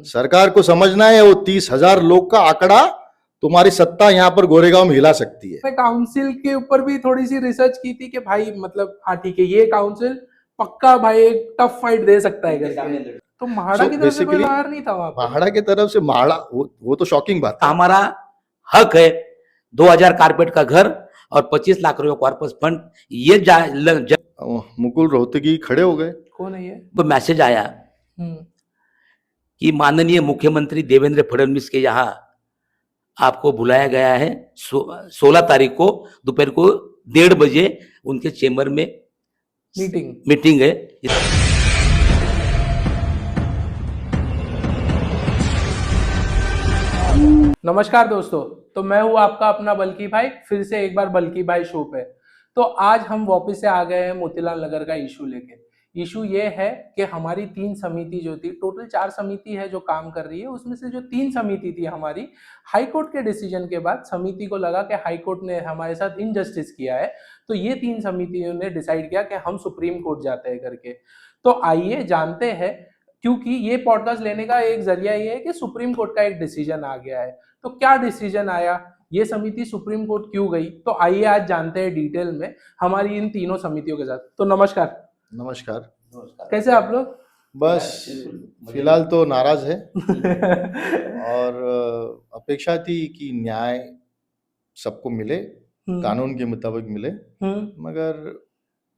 सरकार को समझना है वो 30,000 लोग का आंकड़ा तुम्हारी सत्ता यहाँ पर गोरेगांव में हिला सकती है। काउंसिल के ऊपर भी थोड़ी सी रिसर्च की थी कि भाई मतलब हाँ ठीक है, ये काउंसिल पक्का भाई एक टफ फाइट दे सकता है करके। तो म्हाडा की तरफ से कोई बाहर नहीं था वहां पर। म्हाडा की तरफ से म्हाडा वो तो शॉकिंग बात है। हमारा हक है 2000 कारपेट का घर और 25 लाख रुपए कॉर्पस फंड। ये मुकुल रोहतगी खड़े हो गए। कौन है ये? वो मैसेज आया कि माननीय मुख्यमंत्री देवेंद्र फडणवीस के यहाँ आपको बुलाया गया है 16 तारीख को दोपहर को 1:30 बजे उनके चेंबर में मीटिंग है। नमस्कार दोस्तों, तो मैं हूं आपका अपना बल्कि भाई, फिर से एक बार बल्कि भाई शो पे। तो आज हम वापस से आ गए हैं मोतीलाल नगर का इशू लेके। इशू ये है कि हमारी 3 समिति जो थी, टोटल 4 समिति है जो काम कर रही है, उसमें से जो 3 समिति थी हमारी, हाई कोर्ट के डिसीजन के बाद समिति को लगा कि हाई कोर्ट ने हमारे साथ इनजस्टिस किया है, तो ये 3 समितियों ने डिसाइड किया कि हम सुप्रीम कोर्ट जाते हैं करके। तो आइए जानते हैं, क्योंकि ये पॉडकास्ट लेने का एक जरिया ये है कि सुप्रीम कोर्ट का एक डिसीजन आ गया है। तो क्या डिसीजन आया, ये समिति सुप्रीम कोर्ट क्यों गई, तो आइए आज जानते हैं डिटेल में हमारी इन तीनों समितियों के साथ। तो नमस्कार। नमस्कार। कैसे आप लोग? बस फिलहाल तो नाराज है और अपेक्षा थी कि न्याय सबको मिले, कानून के मुताबिक मिले, मगर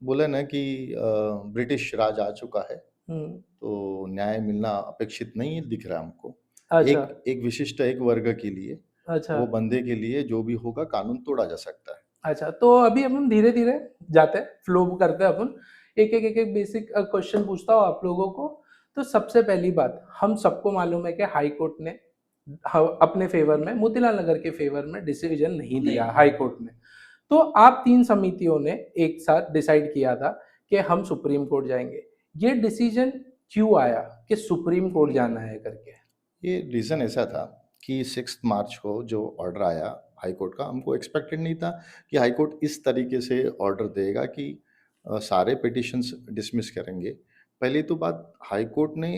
बोले ना कि ब्रिटिश राज आ चुका है, तो न्याय मिलना अपेक्षित नहीं दिख रहा हमको। अच्छा। एक विशिष्ट एक वर्ग के लिए, अच्छा, वो बंदे के लिए जो भी होगा कानून तोड़ा जा सकता है। अच्छा, तो अभी अपन धीरे धीरे जाते हैं, फ्लो करते हैं अपन। एक बेसिक क्वेश्चन पूछता हूँ आप लोगों को। तो सबसे पहली बात, हम सबको मालूम है कि हाई कोर्ट ने अपने फेवर में, मोतीलाल नगर के फेवर में डिसीजन नहीं दिया हाई कोर्ट ने। तो आप 3 समितियों ने एक साथ डिसाइड किया था कि हम सुप्रीम कोर्ट जाएंगे। ये डिसीजन क्यों आया कि सुप्रीम कोर्ट जाना है करके? ये रीज़न ऐसा था कि 6 मार्च को जो ऑर्डर आया हाई कोर्ट का, हमको एक्सपेक्टेड नहीं था कि हाई कोर्ट इस तरीके से ऑर्डर देगा कि सारे पिटिशंस डिसमिस करेंगे। पहली तो बात, हाई कोर्ट ने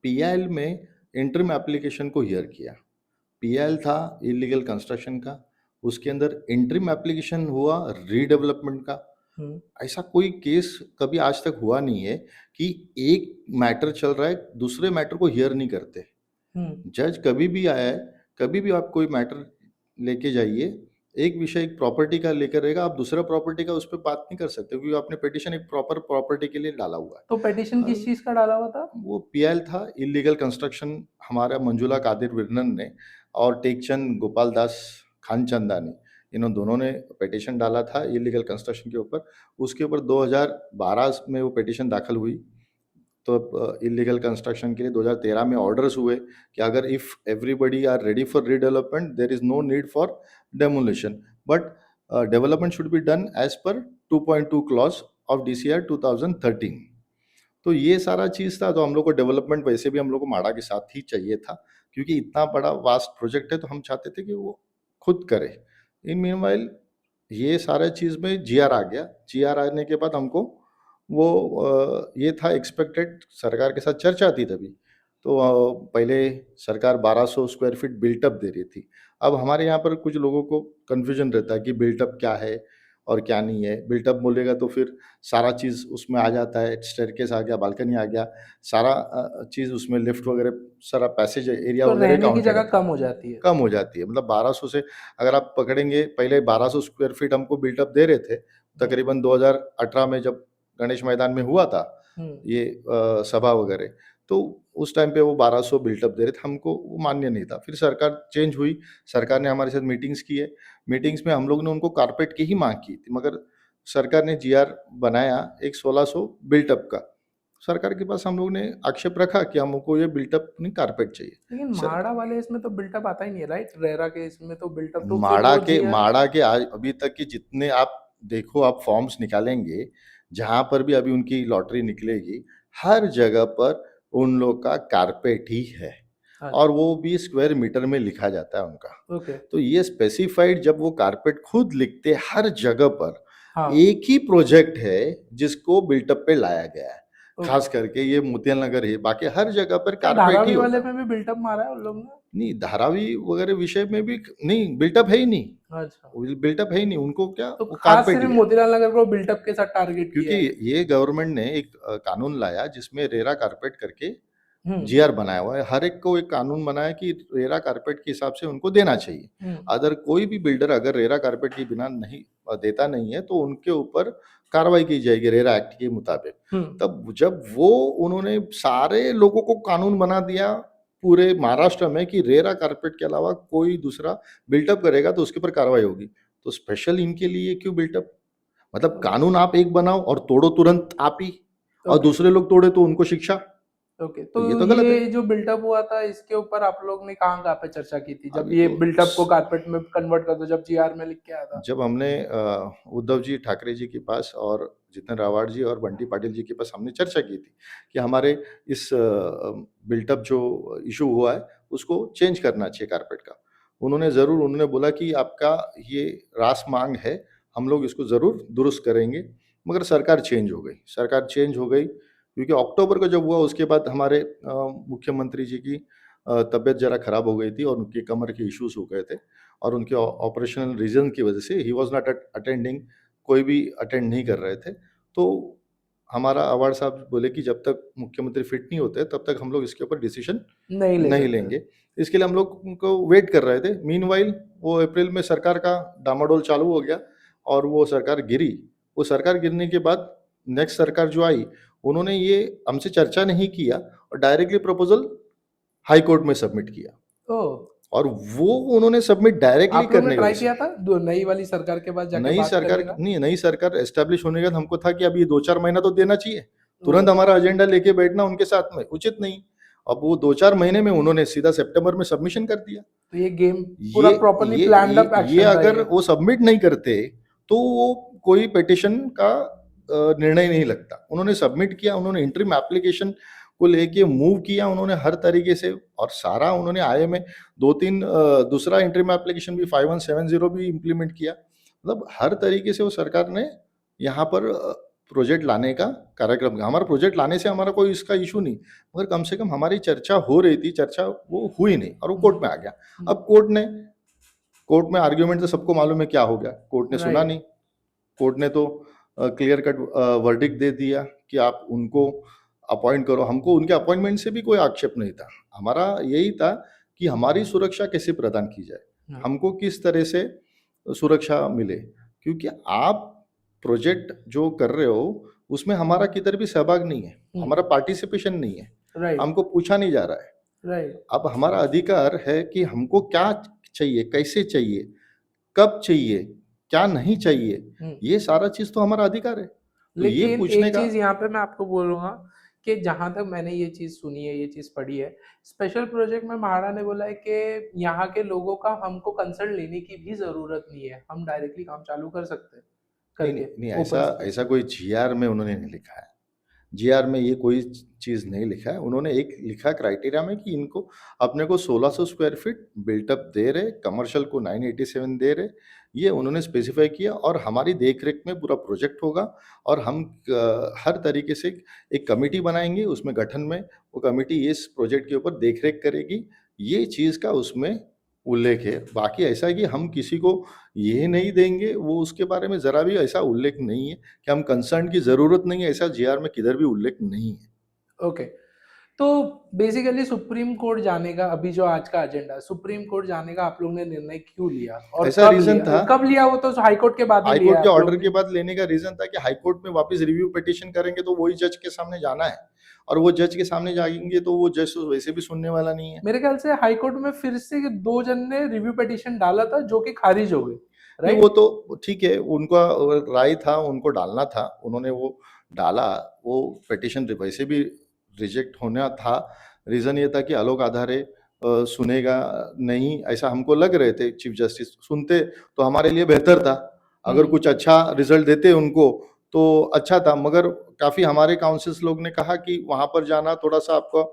पीआईएल में इंटरिम एप्लीकेशन को हियर किया। पीआईएल था इलीगल कंस्ट्रक्शन का, उसके अंदर इंटरिम एप्लीकेशन हुआ रीडेवलपमेंट का। ऐसा कोई केस कभी आज तक हुआ नहीं है कि एक मैटर चल रहा है, दूसरे मैटर को हियर नहीं करते। जज कभी भी आया है, कभी भी आप कोई मैटर लेके जाइए, एक विषय एक प्रॉपर्टी का लेकर रहेगा, आप दूसरा प्रॉपर्टी का उस पर बात नहीं कर सकते, क्योंकि आपने पिटिशन एक प्रॉपर प्रॉपर्टी के लिए डाला हुआ है। तो पिटिशन किस चीज का डाला हुआ था? वो पीएल था, इलीगल कंस्ट्रक्शन। हमारा मंजुला कादिर विरनन ने और टेकचंद गोपाल दास खानचंदानी, इन्होंने दोनों ने पिटिशन डाला था इलीगल कंस्ट्रक्शन के ऊपर। उसके ऊपर 2012 में वो पिटिशन दाखिल हुई। तो इलीगल कंस्ट्रक्शन के लिए 2013 में ऑर्डर्स हुए कि अगर if everybody are ready for redevelopment, there is no need for demolition, but development should be done as per 2.2 clause of DCR 2013। तो ये सारा चीज़ था। तो हम लोग को डेवलपमेंट वैसे भी हम लोग को म्हाडा के साथ ही चाहिए था, क्योंकि इतना बड़ा वास्ट प्रोजेक्ट है, तो हम चाहते थे कि वो खुद करे। इन मीनवाइल ये सारा चीज़ में GR आ गया। GR आने के बाद हमको वो ये था एक्सपेक्टेड, सरकार के साथ चर्चा थी तभी। तो पहले सरकार 1200 स्क्वायर फीट बिल्टअप दे रही थी। अब हमारे यहाँ पर कुछ लोगों को कन्फ्यूजन रहता है कि बिल्टअप क्या है और क्या नहीं है। बिल्टअप बोलेगा तो फिर सारा चीज़ उसमें आ जाता है, स्टेयरकेस आ गया, बालकनी आ गया, सारा चीज़ उसमें, लिफ्ट वगैरह, सारा पैसेज एरिया तो वगैरह रहने की जगह कम हो जाती है। कम हो जाती है। मतलब 1200 से अगर आप पकड़ेंगे, पहले 1200 स्क्वायर फीट हमको बिल्टअप दे रहे थे, तकरीबन 2018 में जब गणेश मैदान में हुआ था ये सभा वगैरह, तो उस टाइम पे वो 1200 बिल्टअप दे रहे थे, हमको वो मान्य नहीं था। फिर सरकार चेंज हुई, सरकार ने हमारे साथ मीटिंग्स की है। मीटिंग्स में हम लोग ने उनको कारपेट की ही मांग की थी, मगर सरकार ने GR बनाया एक 1600 बिल्टअप का। सरकार के पास हम लोग ने आक्षेप रखा कि हमको ये बिल्टअप नहीं, कारपेट चाहिए। लेकिन म्हाडा वाले इसमें तो बिल्टअप आता ही नहीं है, राइट? रेरा के इसमें तो बिल्टअप तो म्हाडा के आज अभी तक की जितने आप देखो, आप फॉर्म्स निकालेंगे, जहां पर भी अभी उनकी लॉटरी निकलेगी, हर जगह पर उन लोग का कारपेट ही है। और वो भी स्क्वायर मीटर में लिखा जाता है उनका। तो ये स्पेसिफाइड, जब वो कारपेट खुद लिखते हर जगह पर, एक ही प्रोजेक्ट है जिसको बिल्टअप पे लाया गया है। खास करके ये मोतियाल नगर है, बाकी हर जगह पर क्या कारपेट ही धारावी होता वाले है। में भी बिल्टअप मारा है उन लोगों ने? नहीं, धारावी वगैरह विषय में भी नहीं, बिल्टअप है ही नहीं, अच्छा, बिल्टअप है ही नहीं, उनको क्या तो वो खास कारपेट सिर्फ ही है। मोतीलाल नगर को बिल्टअप के साथ टारगेट क्योंकि किया है। ये गवर्नमेंट ने एक कानून लाया जिसमें रेरा कारपेट करके हम्म जीआर बनाया हुआ है। हर एक को एक कानून बनाया कि रेरा कारपेट के हिसाब से उनको देना चाहिए। हम्म अगर कोई भी बिल्डर अगर रेरा कारपेट के बिना नहीं देता नहीं है तो उनके ऊपर कार्रवाई की जाएगी रेरा एक्ट के मुताबिक। हम्म तब जब वो उन्होंने सारे लोगों को कानून बना दिया पूरे महाराष्ट्र में कि रेरा कारपेट के अलावा कोई दूसरा बिल्टअप करेगा तो उसके ऊपर कार्रवाई होगी। तो स्पेशल इनके लिए क्यों बिल्टअप? मतलब कानून आप एक बनाओ और तोड़ो तुरंत आप ही, और ओके दूसरे लोग तोड़े तो उनको शिक्षा। ओके, तो तो ये तो गलत है। ये जो बिल्टअप हुआ था इसके ऊपर आप लोग ने कहाँ पे चर्चा की थी, जब अभी ये तो बिल्टअप को कारपेट में कन्वर्ट कर दो, जब जीआर में लिख के आया था? जब हमने उद्धव जी ठाकरे जी के पास और जितिन रावत जी और बंटी पाटिल जी के पास हमने चर्चा की थी कि हमारे इस बिल्टअप जो इशू हुआ है उसको चेंज करना चाहिए कारपेट का। उन्होंने बोला कि आपका ये रास मांग है, हम लोग इसको ज़रूर दुरुस्त करेंगे। मगर सरकार चेंज हो गई क्योंकि अक्टूबर को जब हुआ उसके बाद हमारे मुख्यमंत्री जी की तबीयत ज़रा खराब हो गई थी और उनकी कमर के इश्यूज हो गए थे और उनके ऑपरेशनल रीजन की वजह से ही वाज नॉट अटेंडिंग, कोई भी अटेंड नहीं कर रहे थे। तो हमारा अवार्ड साहब बोले कि जब तक मुख्यमंत्री फिट नहीं होते तब तक हम लोग इसके ऊपर डिसीजन नहीं ले नहीं सकते। लेंगे। इसके लिए हम लोग उनको वेट कर रहे थे। मीनवाइल वो अप्रैल में सरकार का डामाडोल चालू हो गया और वो सरकार गिरी। वो सरकार गिरने के बाद नेक्स्ट सरकार जो आई उन्होंने ये हमसे चर्चा नहीं किया और डायरेक्टली प्रपोजल हाई कोर्ट में सबमिट किया ओह, और वो उन्होंने सबमिट डायरेक्टली आप लोग ने करने की ट्राई वजह किया से था नई वाली सरकार के पास जाके नई बात सरकार करने का? नहीं, नई सरकार एस्टेब्लिश होने के बाद हमको था कि अब ये 2-4 महीना तो देना चाहिए। ओह, तुरंत हमारा एजेंडा लेके बैठना उनके साथ में उचित नहीं। अब वो 2-4 महीने में उन्होंने सीधा सितंबर में सबमिशन कर दिया। तो ये गेम पूरा ये प्रॉपर्ली ये प्लान्ड अप ये एक्शन था अगर ये। वो सबमिट नहीं करते तो वो कोई पिटीशन का निर्णय नहीं लगता। उन्होंने सबमिट किया, उन्होंने इंटरिम एप्लीकेशन को लेके मूव किया उन्होंने हर तरीके से और सारा उन्होंने आए में 2-3 दूसरा इंटरिम एप्लीकेशन भी 5170 भी इम्प्लीमेंट किया। मतलब हर तरीके से वो सरकार ने यहाँ पर प्रोजेक्ट लाने का कार्यक्रम किया। हमारा प्रोजेक्ट लाने से हमारा कोई इसका इश्यू नहीं, मगर कम से कम हमारी चर्चा हो रही थी, चर्चा वो हुई नहीं और वो कोर्ट में आ गया। अब कोर्ट में आर्ग्यूमेंट तो सबको मालूम है क्या हो गया, कोर्ट ने सुना राइट। नहीं। कोर्ट ने तो क्लियर कट वर्डिक्ट दे दिया कि आप उनको अपॉइंट करो। हमको उनके अपॉइंटमेंट से भी कोई आक्षेप नहीं था। हमारा यही था कि हमारी सुरक्षा कैसे प्रदान की जाए, हाँ, हमको किस तरह से सुरक्षा मिले, क्योंकि आप प्रोजेक्ट जो कर रहे हो उसमें हमारा किधर भी सहभाग नहीं है, हमारा पार्टिसिपेशन नहीं है, राइट हमको पूछा नहीं जा रहा है। राइट। अब हमारा अधिकार है कि हमको क्या चाहिए, कैसे चाहिए, कब चाहिए, क्या नहीं चाहिए, ये सारा चीज़ तो हमारा अधिकार है। तो ये लेकिन पूछने एक का चीज यहाँ पे मैं आपको बोलूंगा कि जहां तक मैंने ये चीज सुनी है, ये चीज पढ़ी है, स्पेशल प्रोजेक्ट में महाड़ा ने बोला है कि यहाँ के लोगों का हमको कंसल्ट लेने की भी जरूरत नहीं है, हम डायरेक्टली काम चालू कर सकते हैं नहीं, नहीं, करके नहीं, ओपन ऐसा स्पेस ऐसा में। कोई जीआर में उन्होंने नहीं लिखा है। जीआर में ये कोई चीज़ नहीं लिखा है। उन्होंने एक लिखा क्राइटेरिया में कि इनको अपने को 1600 स्क्वायर फीट बिल्टअप दे रहे, कमर्शियल को 987 दे रहे, ये उन्होंने स्पेसिफाई किया और हमारी देख-रेख में पूरा प्रोजेक्ट होगा और हम हर तरीके से एक कमिटी बनाएँगे, उसमें गठन में वो कमिटी इस प्रोजेक्ट के ऊपर देख-रेख करेगी। ये चीज़ का उसमें उल्लेख है। बाकी ऐसा है कि हम किसी को ये नहीं देंगे, वो उसके बारे में ज़रा भी ऐसा उल्लेख नहीं है कि हम कंसर्न की ज़रूरत नहीं है, ऐसा जीआर में किधर भी उल्लेख नहीं है। ओके, तो बेसिकली सुप्रीम कोर्ट जाने का अभी जो आज का एजेंडा, सुप्रीम कोर्ट जाने का आप लोग ने निर्णय क्यों लिया और ऐसा रीज़न था, कब लिया? वो तो हाई कोर्ट के बाद ही हाई लिया कोर्ट है के आप ऑर्डर लोग के ने। बाद लेने का रीज़न था कि हाई कोर्ट में वापस रिव्यू पिटीशन करेंगे तो वही जज के सामने जाना है और वो जज के सामने जाएँगे तो वो जज तो वैसे भी सुनने वाला नहीं है। मेरे ख्याल से हाई कोर्ट में फिर से 2 जन ने रिव्यू पिटीशन डाला था जो कि खारिज हो गई, नहीं, राइट? वो तो ठीक है, उनका राय था, उनको डालना था, उन्होंने वो डाला, वो पिटीशन वैसे भी रिजेक्ट होना था। रीज़न ये था कि आलोक आधारे सुनेगा नहीं, ऐसा हमको लग रहे थे चीफ जस्टिस, सुनते तो हमारे लिए बेहतर था। अगर कुछ अच्छा रिज़ल्ट देते उनको, तो अच्छा था, मगर काफ़ी हमारे काउंसिल्स लोग ने कहा कि वहाँ पर जाना थोड़ा-सा आपका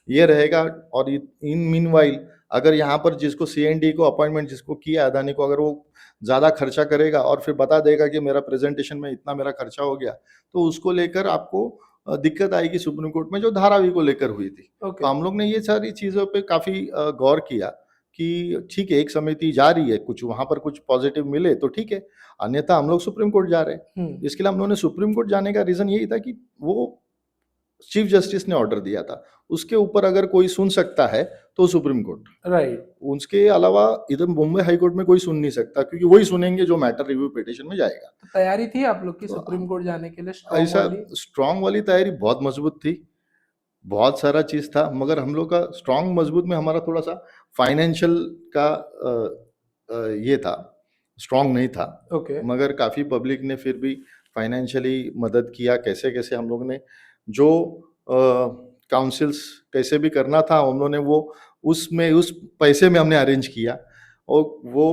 ये रहेगा और इन मीनवाइल अगर यहाँ पर जिसको सीएनडी को अपॉइंटमेंट जिसको किया अदानी को, अगर वो ज़्यादा खर्चा करेगा और फिर बता देगा कि मेरा प्रेजेंटेशन में इतना मेरा खर्चा हो गया, तो उसको लेकर आपको दिक्कत आएगी सुप्रीम कोर्ट में जो धारावी को लेकर हुई थी। ओके तो हम लोग ने ये सारी चीज़ों पे काफ़ी गौर किया कि ठीक है, एक समिति जा रही है, कुछ वहाँ पर कुछ पॉजिटिव मिले तो ठीक है, अन्यथा हम लोग सुप्रीम कोर्ट जा रहे हैं। इसके लिए हम लोगों ने सुप्रीम कोर्ट जाने का रीज़न यही था कि वो चीफ जस्टिस ने ऑर्डर दिया था, उसके ऊपर अगर कोई सुन सकता है तो सुप्रीम कोर्ट। राइट। उसके अलावा इधर मुंबई हाई कोर्ट में कोई सुन नहीं सकता, क्योंकि वही सुनेंगे जो मैटर रिव्यू पिटीशन में जाएगा। तो तैयारी थी आप लोग की तो सुप्रीम कोर्ट जाने के लिए स्ट्रॉन्ग ऐसा वाली? स्ट्रांग वाली तैयारी बहुत मजबूत थी, बहुत सारा चीज़ था, मगर हम लोग का स्ट्रांग मजबूत में हमारा थोड़ा-सा फाइनेंशियल का ये था, स्ट्रांग नहीं था। ओके मगर काफ़ी पब्लिक ने फिर भी फाइनेंशियली मदद किया, कैसे-कैसे हम लोग ने जो काउंसिल्स कैसे भी करना था, हम लोगों ने वो उसमें उस पैसे में हमने अरेंज किया, और वो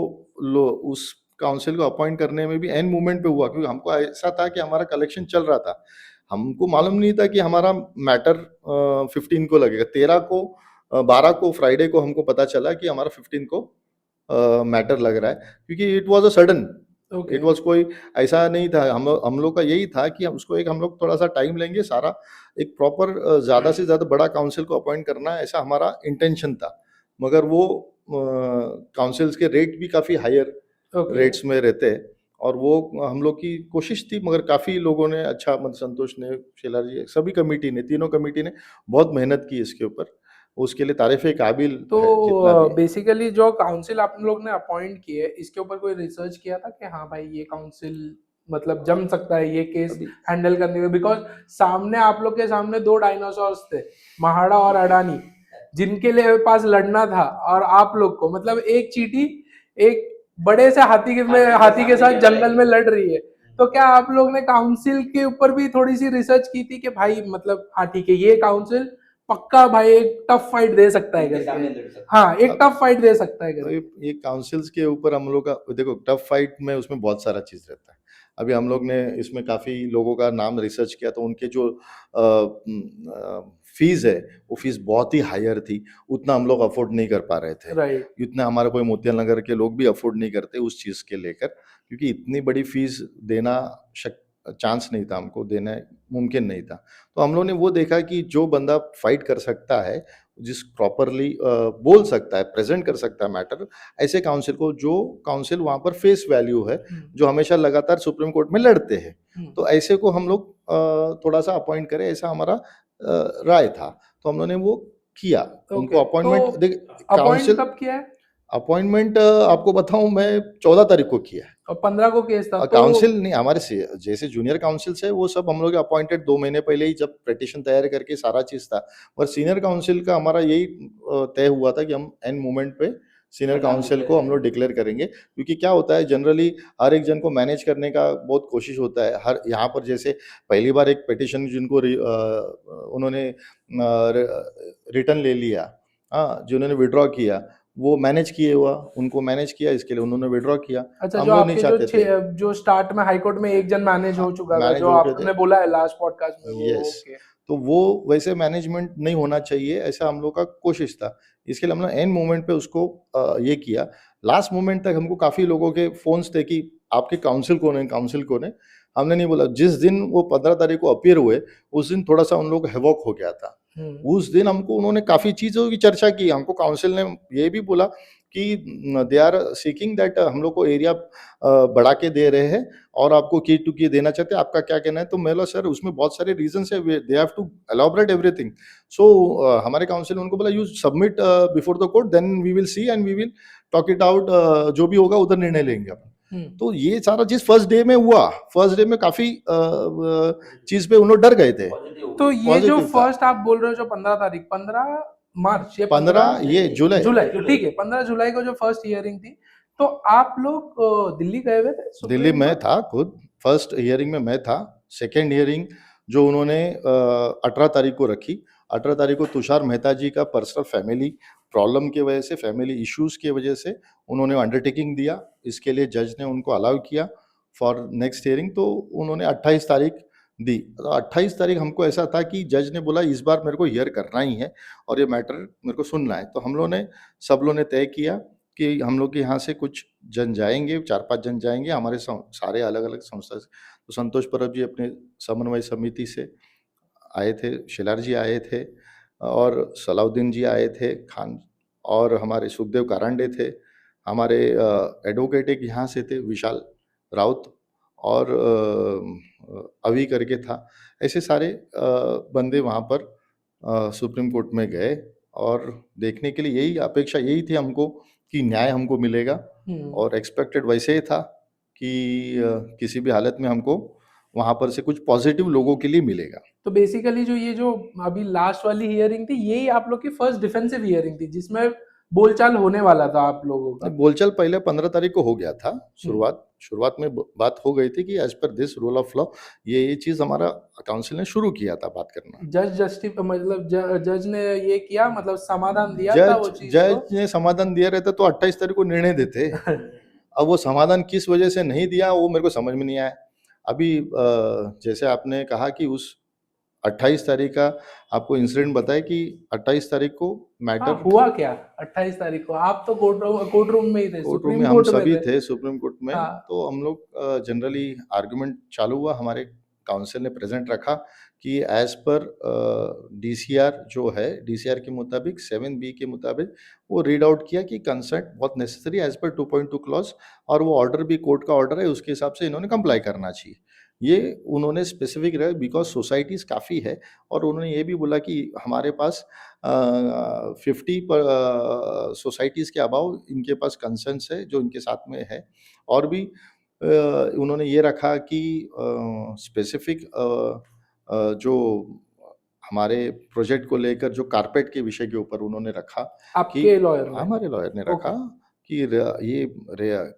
लो उस काउंसिल को अपॉइंट करने में भी एंड मोमेंट पे हुआ, क्योंकि हमको ऐसा था कि हमारा कलेक्शन चल रहा था। हमको मालूम नहीं था कि हमारा मैटर 15 को लगेगा। 13 को 12 को फ्राइडे को हमको पता चला कि हमारा 15 को मैटर लग रहा है, क्योंकि it was a sudden, okay it was कोई ऐसा नहीं था। हम लोग का यही था कि हम लोग थोड़ा-सा टाइम लेंगे, सारा एक प्रॉपर ज़्यादा से ज़्यादा बड़ा काउंसिल को अपॉइंट करना है, ऐसा हमारा इंटेंशन था। मगर वो काउंसिल्स के रेट भी काफ़ी हायर ओके रेट्स में रहते हैं, और वो हम लोग की कोशिश थी, मगर काफ़ी लोगों ने अच्छा संतोष ने, शेला जी, सभी कमिटी ने, तीनों कमिटी ने बहुत मेहनत की इसके ऊपर। उसके लिए तारीफ़ काबिल तो है जितना भी है। बेसिकली जो काउंसिल आप लोग ने अपॉइंट की है, इसके ऊपर कोई रिसर्च किया था कि हाँ भाई ये काउंसिल मतलब जम सकता है ये केस अभी हैंडल करने में? बिकॉज सामने आप लोग के सामने दो डायनासोर्स थे, महाड़ा और अडानी, जिनके लिए पास लड़ना था, और आप लोग को मतलब एक चींटी एक बड़े से हाथी के साथ जंगल में लड़ रही है। तो क्या आप लोग ने काउंसिल के ऊपर भी थोड़ी सी रिसर्च की थी कि भाई मतलब हाँ ठीक है, ये काउंसिल पक्का भाई एक टफ फाइट दे सकता है करके? हाँ, एक टफ फाइट दे सकता है करके। ये काउंसिल्स के ऊपर हम लोग का देखो, टफ फाइट में उसमें बहुत सारा चीज़ रहता है। अभी हम लोग ने इसमें काफ़ी लोगों का नाम रिसर्च किया, तो उनके जो फीस है, वो फीस बहुत ही हायर थी, उतना हम लोग अफोर्ड नहीं कर पा रहे थे। राइट इतना हमारा कोई मोतियाल नगर के लोग भी अफोर्ड नहीं करते उस चीज़ के लेकर, क्योंकि इतनी बड़ी फीस देना चांस नहीं था, हमको देना मुमकिन नहीं था। तो हम लोग ने वो देखा कि जो बंदा फाइट कर सकता है, जिस प्रॉपरली बोल सकता है, प्रेजेंट कर सकता है मैटर, ऐसे काउंसिल को, जो काउंसिल वहाँ पर फेस वैल्यू है, जो हमेशा लगातार सुप्रीम कोर्ट में लड़ते हैं, तो ऐसे को हम लोग थोड़ा-सा अपॉइंट करें, ऐसा हमारा राय था। तो हम लोगों ने वो किया, उनको ओके। अपॉइंटमेंट तो देख अपॉइंट काउंसिल कब किया है? अपॉइंटमेंट आपको बताऊँ, मैं 14 तारीख को किया है। और 15 को केस था तो? काउंसिल नहीं, हमारे से जैसे जूनियर काउंसिल्स है, वो सब हम लोग अपॉइंटेड 2 महीने पहले ही, जब पिटीशन तैयार करके सारा चीज़ था। और सीनियर काउंसिल का हमारा यही तय हुआ था कि हम एंड मोमेंट पे सीनियर काउंसिल को हम लोग डिक्लेयर करेंगे, क्योंकि क्या होता है, जनरली हर एक जन को मैनेज करने का बहुत कोशिश होता है। हर यहाँ पर जैसे पहली बार एक पिटीशन जिनको उन्होंने रिटर्न ले लिया, हाँ, जिन्होंने विड्रॉ किया, वो मैनेज किए हुआ, उनको मैनेज किया, इसके लिए उन्होंने विड्रॉ किया। अच्छा, हम जो लोग नहीं आपके चाहते थे। जो स्टार्ट में हाई कोर्ट में एक जन मैनेज हो चुका था, मैनेज जो हो गए थे। आपने बोला है लास्ट पॉडकास्ट में, वो यस, ओके। तो वो वैसे मैनेजमेंट नहीं होना चाहिए, ऐसा हम लोग का कोशिश था। इसके लिए हमने एंड मोमेंट पे उसको ये किया। लास्ट मोमेंट तक हमको काफ़ी लोगों के फ़ोन्स थे कि आपके काउंसिल कौन है, काउंसिल कौन है? हमने नहीं बोला। जिस दिन वो 15 तारीख को अपीयर हुए, उस दिन थोड़ा-सा उन लोग हैवॉक हो गया था। उस दिन हमको उन्होंने काफ़ी चीज़ों की चर्चा की। हमको काउंसिल ने ये भी बोला कि दे आर सीकिंग दैट हम लोग को एरिया बढ़ा के दे रहे हैं, और आपको की टू की देना चाहते हैं, आपका क्या कहना है? तो मैं बोला, सर उसमें बहुत सारे रीज़न्स है, they have to elaborate everything. So हमारे काउंसिल ने उनको बोला, you submit before the court, then we will see and we will talk it out, जो भी होगा उधर निर्णय लेंगे अपन। तो ये सारा चीज़ फर्स्ट डे में हुआ। फर्स्ट डे में काफ़ी चीज़ पे उन लोग डर गए थे। तो ये जो पॉजिटिव था। फर्स्ट आप बोल रहे हो, जो 15 तारीख, 15 मार्च, ये 15 ये जुलाई। जुलाई, ठीक है, 15 जुलाई को जो फर्स्ट हियरिंग थी, तो आप लोग दिल्ली गए हुए थे दिल्ली सुप्रीम में कोर्ट? था खुद, फर्स्ट हियरिंग में मैं था। सेकंड हियरिंग जो उन्होंने 18 तारीख को रखी, 18 तारीख को तुषार मेहता जी का पर्सनल फैमिली प्रॉब्लम की वजह से, फैमिली इश्यूज़ की वजह से उन्होंने अंडरटेकिंग दिया। इसके लिए जज ने उनको अलाउ किया फॉर नेक्स्ट हियरिंग, तो उन्होंने 28 तारीख दी। तो 28 तारीख हमको ऐसा था कि जज ने बोला इस बार मेरे को हियर करना ही है, और ये मैटर मेरे को सुनना है। तो हम लोगों ने, सब लोगों ने तय किया कि हम लोग के यहाँ से कुछ जन जाएँगे, 4-5 जन जाएँगे हमारे सारे अलग-अलग संस्था से। तो संतोष परब जी अपने समन्वय समिति से, आए थे, शिलार जी आए थे और सलाउद्दीन जी आए थे खान, और हमारे सुखदेव कारांडे थे, हमारे एडवोकेट एक यहाँ से थे विशाल राउत, और अभी करके था। ऐसे सारे बंदे वहाँ पर सुप्रीम कोर्ट में गए और देखने के लिए यही अपेक्षा यही थी हमको कि न्याय हमको मिलेगा, और एक्सपेक्टेड वैसे ही था कि किसी भी हालत में हमको वहां पर से कुछ पॉजिटिव लोगों के लिए मिलेगा। तो बेसिकली जो ये जो अभी लास्ट वाली हियरिंग थी, यही आप लोग की फर्स्ट डिफेंसिव हियरिंग थी जिसमें बोलचाल होने वाला था आप लोगों का? बोलचाल पहले 15 तारीख को हो गया था। शुरुआत में बात हो गई थी कि as per this rule of law ये चीज हमारा काउंसिल ने शुरू किया था बात करना। जज ने ये किया, मतलब समाधान दिया था वो चीज जज ने समाधान दिया रहता तो 28 तारीख को निर्णय देते। अब वो समाधान किस वजह से नहीं दिया वो मेरे को समझ में नहीं आया। अभी जैसे आपने कहा कि उस 28 तारीख का आपको इंसिडेंट बताया कि 28 तारीख को मैटर हुआ क्या 28 तारीख को? आप तो कोर्ट रूम में ही थे, कोर्ट रूम सुप्रीम में हम कोर्ट में सभी थे। थे सुप्रीम कोर्ट में। तो हम लोग जनरली आर्गुमेंट चालू हुआ, हमारे काउंसिल ने प्रेजेंट रखा कि एज पर डीसीआर जो है, डीसीआर के मुताबिक 7B के मुताबिक वो रीड आउट किया कि कंसेंट बहुत नेसेसरी एज पर 2.2 क्लॉज, और वो ऑर्डर भी कोर्ट का ऑर्डर है, उसके हिसाब से इन्होंने कंप्लाई करना चाहिए। ये उन्होंने स्पेसिफिक रहा बिकॉज सोसाइटीज काफ़ी है, और उन्होंने ये भी बोला कि हमारे पास 50 सोसाइटीज़ के अबाव इनके पास कंसर्न्स है जो इनके साथ में है। और भी उन्होंने ये रखा कि स्पेसिफिक जो हमारे प्रोजेक्ट को लेकर जो कारपेट के विषय के ऊपर उन्होंने रखा, आपके लॉयर ने? हमारे लॉयर ने रखा कि ये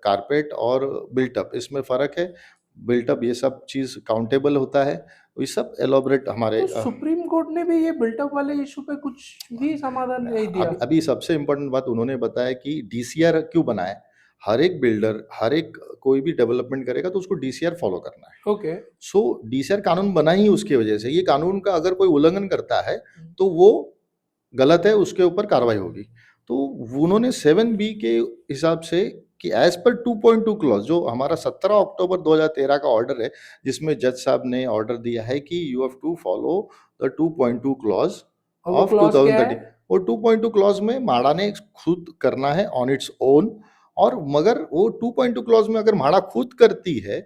कारपेट और बिल्टअप इसमें फ़र्क है। बिल्टअप ये सब चीज़ काउंटेबल होता है, ये सब एलोबरेट हमारे तो सुप्रीम कोर्ट ने भी ये बिल्टअप वाले इशू पे कुछ भी समाधान नहीं दिया? अभी सबसे इम्पोर्टेंट बात उन्होंने बताया कि डीसीआर क्यों बनाए। हर एक बिल्डर, हर एक कोई भी डेवलपमेंट करेगा तो उसको डीसीआर फॉलो करना है। ओके। सो डीसीआर कानून बना ही उसकी वजह से। ये कानून का अगर कोई उल्लंघन करता है तो वो गलत है, उसके ऊपर कार्रवाई होगी। तो उन्होंने 7B के हिसाब से कि एज पर 2.2 क्लॉज जो हमारा 17 अक्टूबर 2013 का ऑर्डर है, जिसमें जज साहब ने ऑर्डर दिया है कि you have to follow the 2.2 clause of 2013। और 2.2 क्लॉज में माड़ा ने खुद करना है ऑन इट्स ओन, और मगर वो 2.2 क्लॉज में अगर माड़ा खुद करती है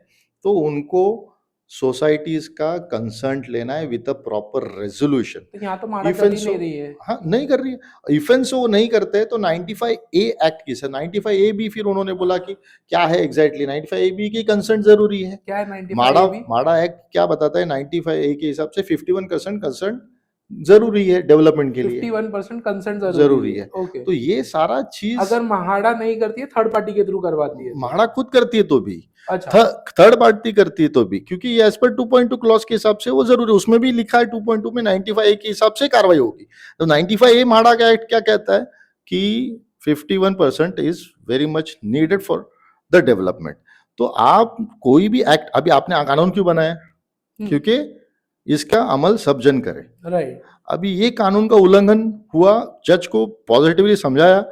तो उनको सोसाइटीज का कंसर्ट लेना है विद अ प्रॉपर रेजोल्यूशन। तो यहाँ तो माड़ा कर ही नहीं रही है। हाँ, नहीं कर रही है। इफेंस वो नहीं करते तो 95A एक्ट की है, 95AB फिर उन्होंने बोला कि क्या है एग्जैक्टली 95AB की कंसर्ट जरूरी है। क्या है 95AB? माड़ा एक्ट क्या बताता है 95A के हिसाब से 51% कंसर्ट जरूरी है डेवलपमेंट के लिए। 51% कंसर्ट जरूरी है। ओके। तो ये सारा चीज अगर म्हाडा नहीं करती है, थर्ड पार्टी के थ्रू करवाती है? म्हाडा खुद करती है तो भी, अच्छा, थर्ड पार्टी करती है तो भी, क्योंकि ये एज पर 2.2 क्लॉज के हिसाब से वो जरूरी है। उसमें भी लिखा है 2.2 में 95A के हिसाब से कार्रवाई होगी। तो 95A म्हाडा का एक्ट क्या कहता है कि 51% is very much needed for the development. तो आप कोई भी एक्ट, अभी आपने कानून क्यों बनाया? क्योंकि इसका अमल सब जन करे। राइट। अभी ये कानून का उल्लंघन हुआ, जज को पॉजिटिवली समझाया,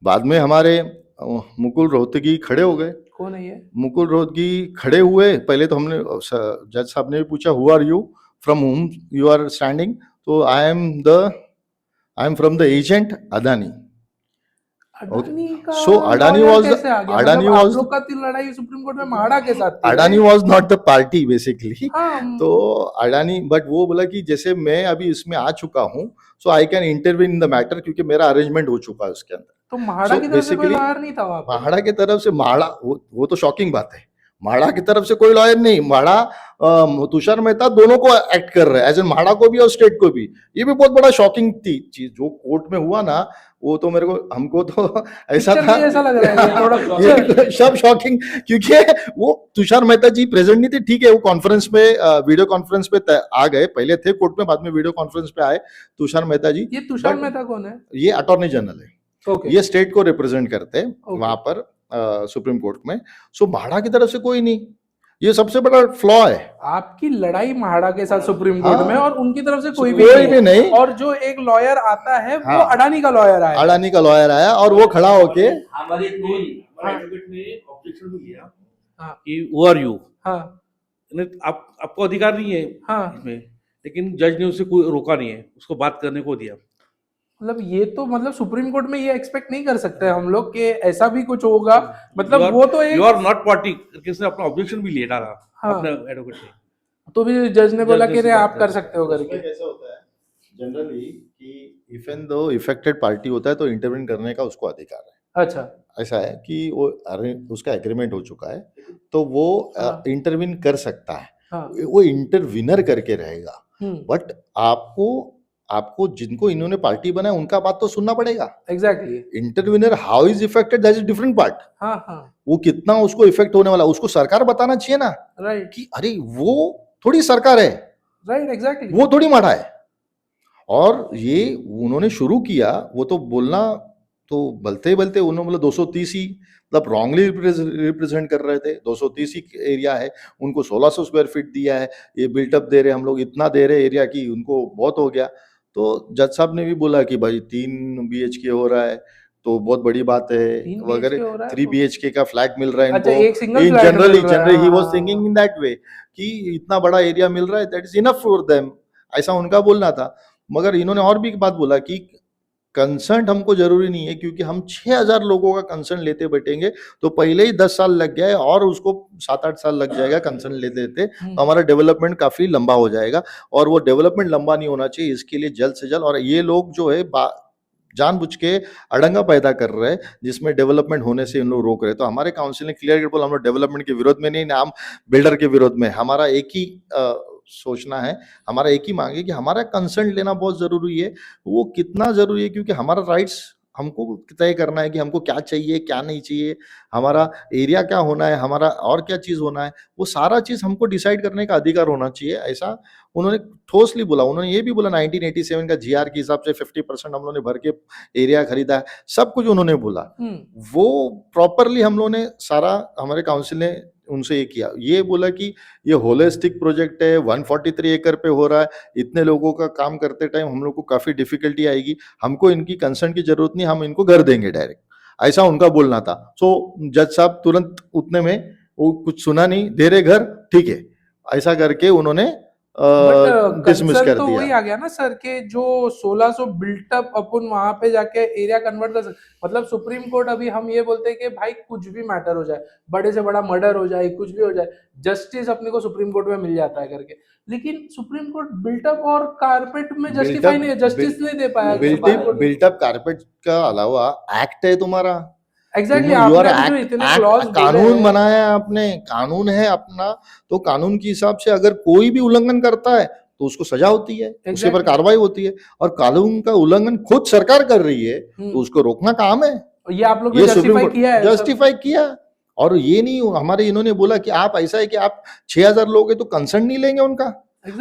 बाद में हमारे मुकुल रोहतगी खड़े हो गए। कौन है ये? मुकुल रोहतगी खड़े हुए। पहले तो हमने जज साहब ने भी पूछा who are you, from whom you are standing, तो I am from the agent Adani. So Adani was आप लोग का लड़ाई सुप्रीम कोर्ट में म्हाडा के साथ थी। Adani was not the party basically। तो अडानी, बट वो बोला कि जैसे मैं अभी इसमें आ चुका हूँ so I can intervene in the matter, क्योंकि मेरा अरेंजमेंट हो चुका है उसके अंदर। तो म्हाडा की तरफ से कोई लॉयर नहीं था वहाँ पे? म्हाडा की तरफ से वो तो शॉकिंग बात है। म्हाडा की तरफ से कोई लॉयर नहीं, म्हाडा तुषार मेहता दोनों को एक्ट कर रहे हैं, एज एन म्हाडा को भी और स्टेट को भी। ये भी बहुत बड़ा शॉकिंग थी चीज जो कोर्ट में हुआ ना, वो तो मेरे को हमको तो ऐसा था, ऐसा लग रहा है थोड़ा सब शॉकिंग, क्योंकि वो तुषार मेहता जी प्रेजेंट नहीं थे। ठीक है, वो कॉन्फ्रेंस पे वीडियो कॉन्फ्रेंस पे आ गए, पहले थे कोर्ट में, बाद में वीडियो कॉन्फ्रेंस पे आए तुषार मेहता जी। ये तुषार मेहता कौन है? ये अटॉर्नी जनरल है। ये स्टेट को रिप्रेजेंट करते हैं वहां पर सुप्रीम कोर्ट में। सो म्हाडा की तरफ से कोई नहीं, ये सबसे बड़ा फ्लॉ है। आपकी लड़ाई म्हाडा के साथ सुप्रीम कोर्ट में, और उनकी तरफ से कोई भी नहीं। और जो एक लॉयर आता है वो अडानी का लॉयर आया, अडानी का लॉयर आया, और वो खड़ा होके हमारे एडवोकेट ने ऑब्जेक्शन भी किया कि वो आर यू, आपको अधिकार नहीं है इसमें, लेकिन जज ने उसे कोई रोका नहीं है, उसको बात करने को दिया। मतलब ये तो मतलब सुप्रीम कोर्ट में ये एक्सपेक्ट नहीं कर सकते हम लोग कि ऐसा भी कुछ होगा। मतलब वो तो यू एक आर नॉट पार्टी करके उसने अपना ऑब्जेक्शन भी ले डाला हाँ अपने एडवोकेट ने। तो भी जज ने बोला जज ने कि उसे रे बात आप कर कर सकते हो उसमें करके। कैसा होता है जनरली कि इवन दो इफेक्टेड पार्टी होता है तो इंटरवेन करने का उसको अधिकार है। अच्छा ऐसा है कि वो उसका एग्रीमेंट हो चुका है तो वो हाँ इंटरवीन कर सकता है, हाँ वो इंटरविनर करके रहेगा। हम्म बट आपको आपको जिनको इन्होंने पार्टी बनाया उनका बात तो सुनना पड़ेगा। Exactly intervener how is affected that is different part. हाँ हाँ वो कितना उसको इफेक्ट होने वाला उसको सरकार बताना चाहिए ना राइट कि अरे वो थोड़ी सरकार है, राइट एग्जैक्टली वो थोड़ी माड़ा है। और ये उन्होंने शुरू किया वो तो बोलना तो बलते बलते उन्होंने बोला 230 ही मतलब रॉन्गली रिप्रेजेंट कर रहे थे। 230 ही एरिया है, उनको 1600 स्क्वायर फीट दिया है, ये बिल्टअप दे रहे हम लोग इतना दे रहे एरिया की उनको बहुत हो गया। तो जज साहब ने भी बोला कि भाई 3 BHK हो रहा है तो बहुत बड़ी बात है 3 वगैरह। BHK हो रहा है 3 तो BHK का फ्लैट मिल रहा है अच्छा इनको एक सिंगल इन फ्लैट मिल रहा जनरली है ही वाज हाँ थिंकिंग इन दैट वे कि इतना बड़ा एरिया मिल रहा है that is enough for them, ऐसा उनका बोलना था। मगर इन्होंने और भी एक बात बोला कि कंसर्न हमको जरूरी नहीं है क्योंकि हम 6000 लोगों का कंसर्न लेते बैठेंगे तो पहले ही 10 साल लग गए और उसको 7-8 साल लग जाएगा कंसर्न लेते लेते, तो हमारा डेवलपमेंट काफी लंबा हो जाएगा। और वो डेवलपमेंट लंबा नहीं होना चाहिए, इसके लिए जल्द से जल्द। और ये लोग जो है जानबूझ के अड़ंगा पैदा कर रहे हैं जिसमें डेवलपमेंट होने से इन लोग रोक रहे हैं। तो हमारे काउंसिल ने क्लियर बोला हम लोग डेवलपमेंट के विरोध में नहीं ना हम बिल्डर के विरोध में। हमारा एक ही सोचना है, हमारा एक ही मांग है कि हमारा कंसर्न लेना बहुत जरूरी है। वो कितना जरूरी है क्योंकि हमारा राइट्स हमको तय करना है कि हमको क्या चाहिए क्या नहीं चाहिए, हमारा एरिया क्या होना है, हमारा और क्या चीज होना है, वो सारा चीज हमको डिसाइड करने का अधिकार होना चाहिए। ऐसा उन्होंने ठोसली बोला। उन्होंने ये भी बोला 1987 का GR के हिसाब से 50% हम लोगों ने भर के एरिया खरीदा है, सब कुछ उन्होंने बोला। वो प्रॉपरली हम लोगों ने सारा हमारे काउंसिल ने उनसे ये किया, ये बोला कि ये होलिस्टिक प्रोजेक्ट है, 143 एकड़ पे हो रहा है, इतने लोगों का काम करते टाइम हम लोग को काफी डिफिकल्टी आएगी, हमको इनकी कंसर्न की जरूरत नहीं, हम इनको घर देंगे डायरेक्ट, ऐसा उनका बोलना था। सो जज साहब तुरंत उतने में वो कुछ सुना नहीं, दे रहे घर ठीक है, ऐसा करके उन्होंने बट डिसमिस कंसर्न कर तो दिया। वही आ गया ना सर के जो 1600 बिल्टअप अपन वहां पे जाके एरिया कन्वर्ट कर सकते। मतलब सुप्रीम कोर्ट अभी हम ये बोलते हैं कि भाई कुछ भी मैटर हो जाए, बड़े से बड़ा मर्डर हो जाए, कुछ भी हो जाए, जस्टिस अपने को सुप्रीम कोर्ट में मिल जाता है करके। लेकिन सुप्रीम कोर्ट बिल्टअप और कारपेट में जस्टिफाई नहीं, जस्टिस नहीं दे पाया सुप्रीम कोर्ट। बिल्टअप कारपेट का अलावा एक्ट है तुम्हारा, एग्जैक्टली तुम यू आर आपने अभी जो एक्ट इतने एक्ट क्लॉज बोले कानून हैं बनाया है आपने, कानून है अपना, तो कानून के हिसाब से अगर कोई भी उल्लंघन करता है तो उसको सजा होती है, उसके पर एग्जैक्टली कार्रवाई होती है। और कानून का उल्लंघन खुद सरकार कर रही है तो उसको रोकना काम है। ये आप लोग ने ये सुप्रीम जस्टिफाई कोर्ट किया है सब। जस्टिफाई किया। और ये नहीं हमारे इन्होंने बोला कि आप ऐसा है कि आप 6000 लोग हैं तो कंसर्न नहीं लेंगे उनका,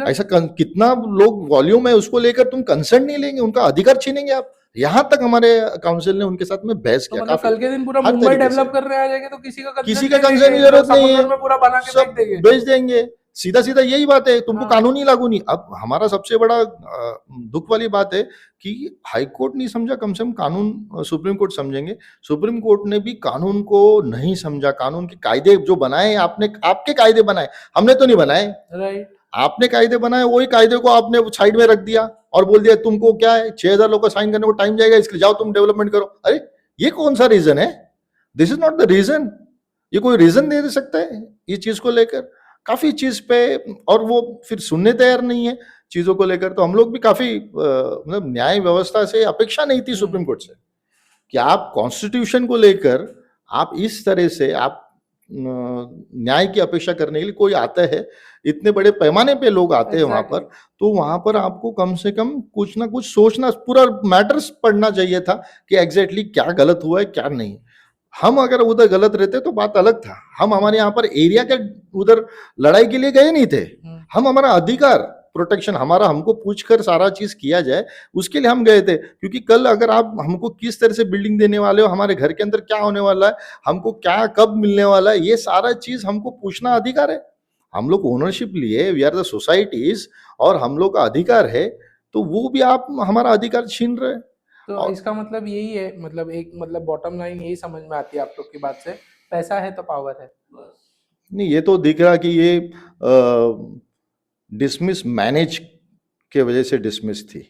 ऐसा कितना लोग वॉल्यूम है उसको लेकर तुम कंसर्न नहीं लेंगे, उनका अधिकार छीनेंगे आप। यहां तक हमारे काउंसिल ने उनके साथ में बहस तो किया मतलब काफी कल के दिन पूरा हर मुंबई तरीके से। डेवलप करने आ जाएंगे तो किसी का किसी कंसर्न का नहीं कंसर्न की लेंगे, जरूरत नहीं समुद्र में पूरा बना है, के फेंक सब देंगे। बेच देंगे, सीधा सीधा यही बात है, तुमको हाँ। कानून ही लागू नहीं। अब हमारा सबसे बड़ा दुख वाली बात है कि हाई कोर्ट नहीं समझा, कम से कम कानून सुप्रीम कोर्ट समझेंगे। सुप्रीम कोर्ट ने भी कानून को नहीं समझा, कानून के कायदे जो बनाए आपने, आपके कायदे बनाए, हमने तो नहीं बनाए। राइट आपने कायदे बनाए, वही कायदे को आपने साइड में रख दिया और बोल दिया तुमको क्या है 6000 लोग का साइन करने को टाइम जाएगा, इसके जाओ तुम डेवलपमेंट करो। अरे ये कौन सा रीजन है? This is not the reason. ये कोई रीजन दे सकता है ये चीज को लेकर? काफी चीज पे, और वो फिर सुनने तैयार नहीं है चीजों को लेकर। तो हम लोग भी काफी मतलब न्याय व्यवस्था से अपेक्षा नहीं थी सुप्रीम कोर्ट से कि आप कॉन्स्टिट्यूशन को लेकर आप इस तरह से आप न्याय की अपेक्षा करने के लिए कोई आता है, इतने बड़े पैमाने पे लोग आते हैं वहां पर, तो वहां पर आपको कम से कम कुछ ना कुछ सोचना, पूरा मैटर्स पढ़ना चाहिए था कि एग्जैक्टली क्या गलत हुआ है क्या नहीं। हम अगर उधर गलत रहते तो बात अलग था, हम हमारे यहाँ पर एरिया के उधर लड़ाई के लिए गए नहीं थे, हम हमारा अधिकार प्रोटेक्शन हमारा हमको पूछकर सारा चीज किया जाए उसके लिए हम गए थे। क्योंकि कल अगर आप हमको किस तरह से बिल्डिंग देने वाले हो, हमारे घर के अंदर क्या होने वाला है, हमको क्या कब मिलने वाला है, ये सारा चीज हमको पूछना अधिकार है। हम लोग ओनरशिप लिए, वी आर द सोसाइटीज, और हम लोग का अधिकार है, तो वो भी आप हमारा अधिकार छीन रहे हैं। तो इसका मतलब यही है, मतलब एक मतलब बॉटम लाइन यही समझ में आती है आप लोग की बात से, पैसा है तो पावर है। नहीं, ये तो दिख रहा कि ये डिसमिस मैनेज के वजह से डिसमिस थी,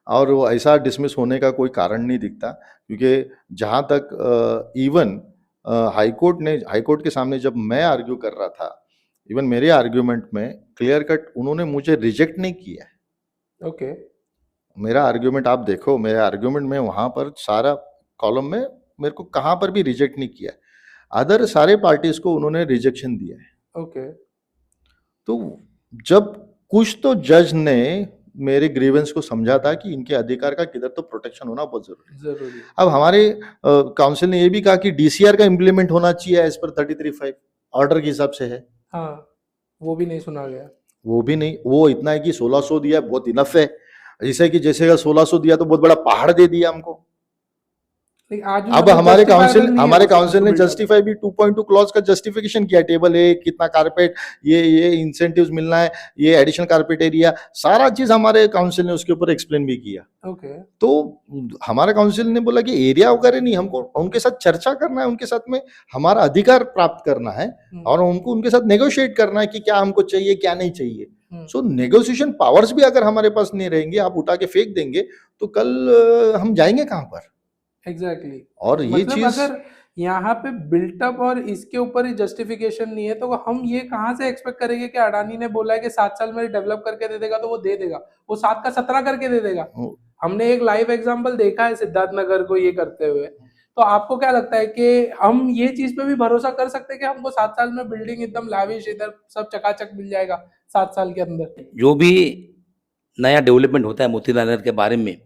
और वो ऐसा डिसमिस होने का कोई कारण नहीं दिखता, क्योंकि जहाँ तक इवन हाईकोर्ट के सामने जब मैं आर्ग्यू कर रहा था, इवन मेरे आर्ग्यूमेंट में क्लियर कट उन्होंने मुझे रिजेक्ट नहीं किया। ओके। मेरा आर्ग्यूमेंट आप देखो, मेरे आर्ग्यूमेंट में वहाँ पर सारा कॉलम में मेरे को कहाँ पर भी रिजेक्ट नहीं किया, अदर सारे पार्टीज को उन्होंने रिजेक्शन दिया है। ओके। तो जब कुछ तो जज ने मेरे ग्रीवेंस को समझा था कि इनके अधिकार का किधर तो प्रोटेक्शन होना बहुत जरूरी है। अब हमारे काउंसिल ने ये भी कहा कि डीसीआर का इम्प्लीमेंट होना चाहिए एज पर 33(5) ऑर्डर के हिसाब से है। हाँ, वो भी नहीं सुना गया। वो भी नहीं, वो इतना है कि 1600 दिया बहुत इनफ है, ऐसा कि जैसे अगर 1600 दिया तो बहुत बड़ा पहाड़ दे दिया हमको। आज अब हमारे काउंसिल ने जस्टिफाई भी 2.2 क्लॉज का जस्टिफिकेशन किया, टेबल 1 कितना कारपेट, ये इंसेंटिव्स मिलना है, ये एडिशनल कारपेट एरिया, सारा चीज हमारे काउंसिल ने उसके ऊपर एक्सप्लेन भी किया। ओके। तो हमारे काउंसिल ने बोला कि एरिया वगैरह नहीं, हमको उनके साथ चर्चा करना है, उनके साथ में हमारा अधिकार प्राप्त करना है और उनको उनके साथ नेगोशिएट करना है कि क्या हमको चाहिए क्या नहीं चाहिए। सो नेगोशिएशन पावर्स भी अगर हमारे पास नहीं रहेंगे, आप उठा के फेंक देंगे, तो कल हम जाएंगे कहां पर? एग्जैक्टली। और ये मतलब चीज अगर यहाँ पे बिल्टअप और इसके ऊपर ही जस्टिफिकेशन नहीं है, तो हम ये कहाँ से एक्सपेक्ट करेंगे कि अडानी ने बोला है कि 7 साल में डेवलप करके दे देगा, तो वो दे देगा, वो 7 का 17 करके दे देगा। हमने एक लाइव एग्जांपल देखा है सिद्धार्थ नगर को ये करते हुए। तो आपको क्या लगता है कि हम ये चीज पे भी भरोसा कर सकते हैं कि हमको 7 साल में बिल्डिंग एकदम लाविश इधर सब चकाचक मिल जाएगा 7 साल के अंदर? जो भी नया डेवलपमेंट होता है मोतीलाल नगर के बारे में,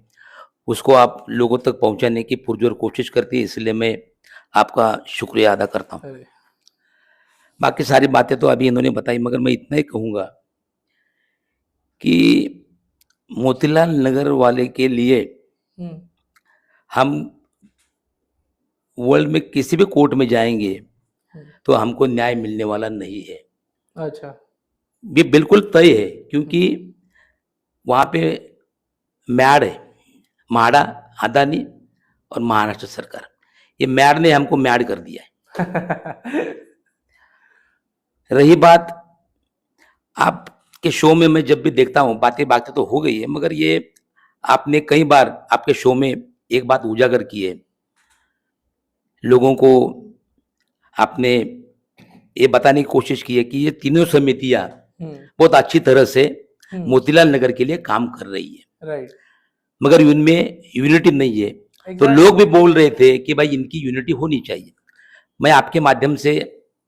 उसको आप लोगों तक पहुंचाने की पुरजोर कोशिश करती है, इसलिए मैं आपका शुक्रिया अदा करता हूं। अरे बाकी सारी बातें तो अभी इन्होंने बताई, मगर मैं इतना ही कहूंगा कि मोतीलाल नगर वाले के लिए हम वर्ल्ड में किसी भी कोर्ट में जाएंगे तो हमको न्याय मिलने वाला नहीं है। अच्छा। ये बिल्कुल तय है, क्योंकि वहां पे म्याड है, म्हाडा, अदानी और महाराष्ट्र सरकार। ये म्याड ने हमको म्याड कर दिया है। रही बात आपके शो में, मैं जब भी देखता हूं, बातें तो हो गई है, मगर ये आपने कई बार आपके शो में एक बात उजागर की है, लोगों को आपने ये बताने की कोशिश की है कि ये तीनों समितियां बहुत अच्छी तरह से मोतीलाल नगर के लिए काम कर रही है, राइट, मगर इनमें यूनिटी नहीं है। तो लोग भी बोल रहे थे कि भाई इनकी यूनिटी होनी चाहिए। मैं आपके माध्यम से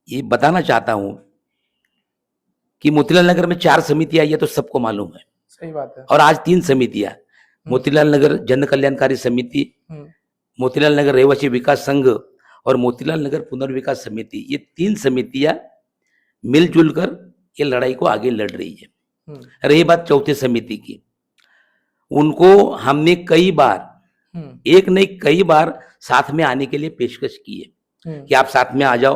ये बताना चाहता हूं कि मोतीलाल नगर में 4 समितियां आई है, तो सबको मालूम है। सही बात है। और आज 3 समितियां, मोतीलाल नगर जन कल्याणकारी समिति, मोतीलाल नगर रहवासी विकास संघ और मोतीलाल नगर पुनर्विकास समिति, ये 3 समितियां मिलजुल कर ये लड़ाई को आगे लड़ रही है। रही बात चौथी समिति की, उनको हमने कई बार, एक नहीं कई बार साथ में आने के लिए पेशकश की है कि आप साथ में आ जाओ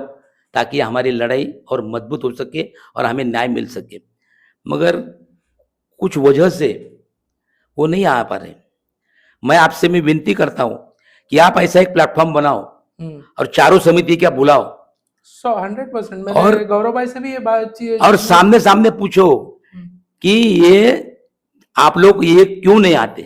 ताकि हमारी लड़ाई और मजबूत हो सके और हमें न्याय मिल सके, मगर कुछ वजह से वो नहीं आ पा रहे। मैं विनती करता हूं कि आप ऐसा एक प्लेटफॉर्म बनाओ और चारों समिति क्या बुलाओ 100% मैंने गौरव भाई से भी ये बात और सामने पूछो कि ये आप लोग ये क्यों नहीं आते।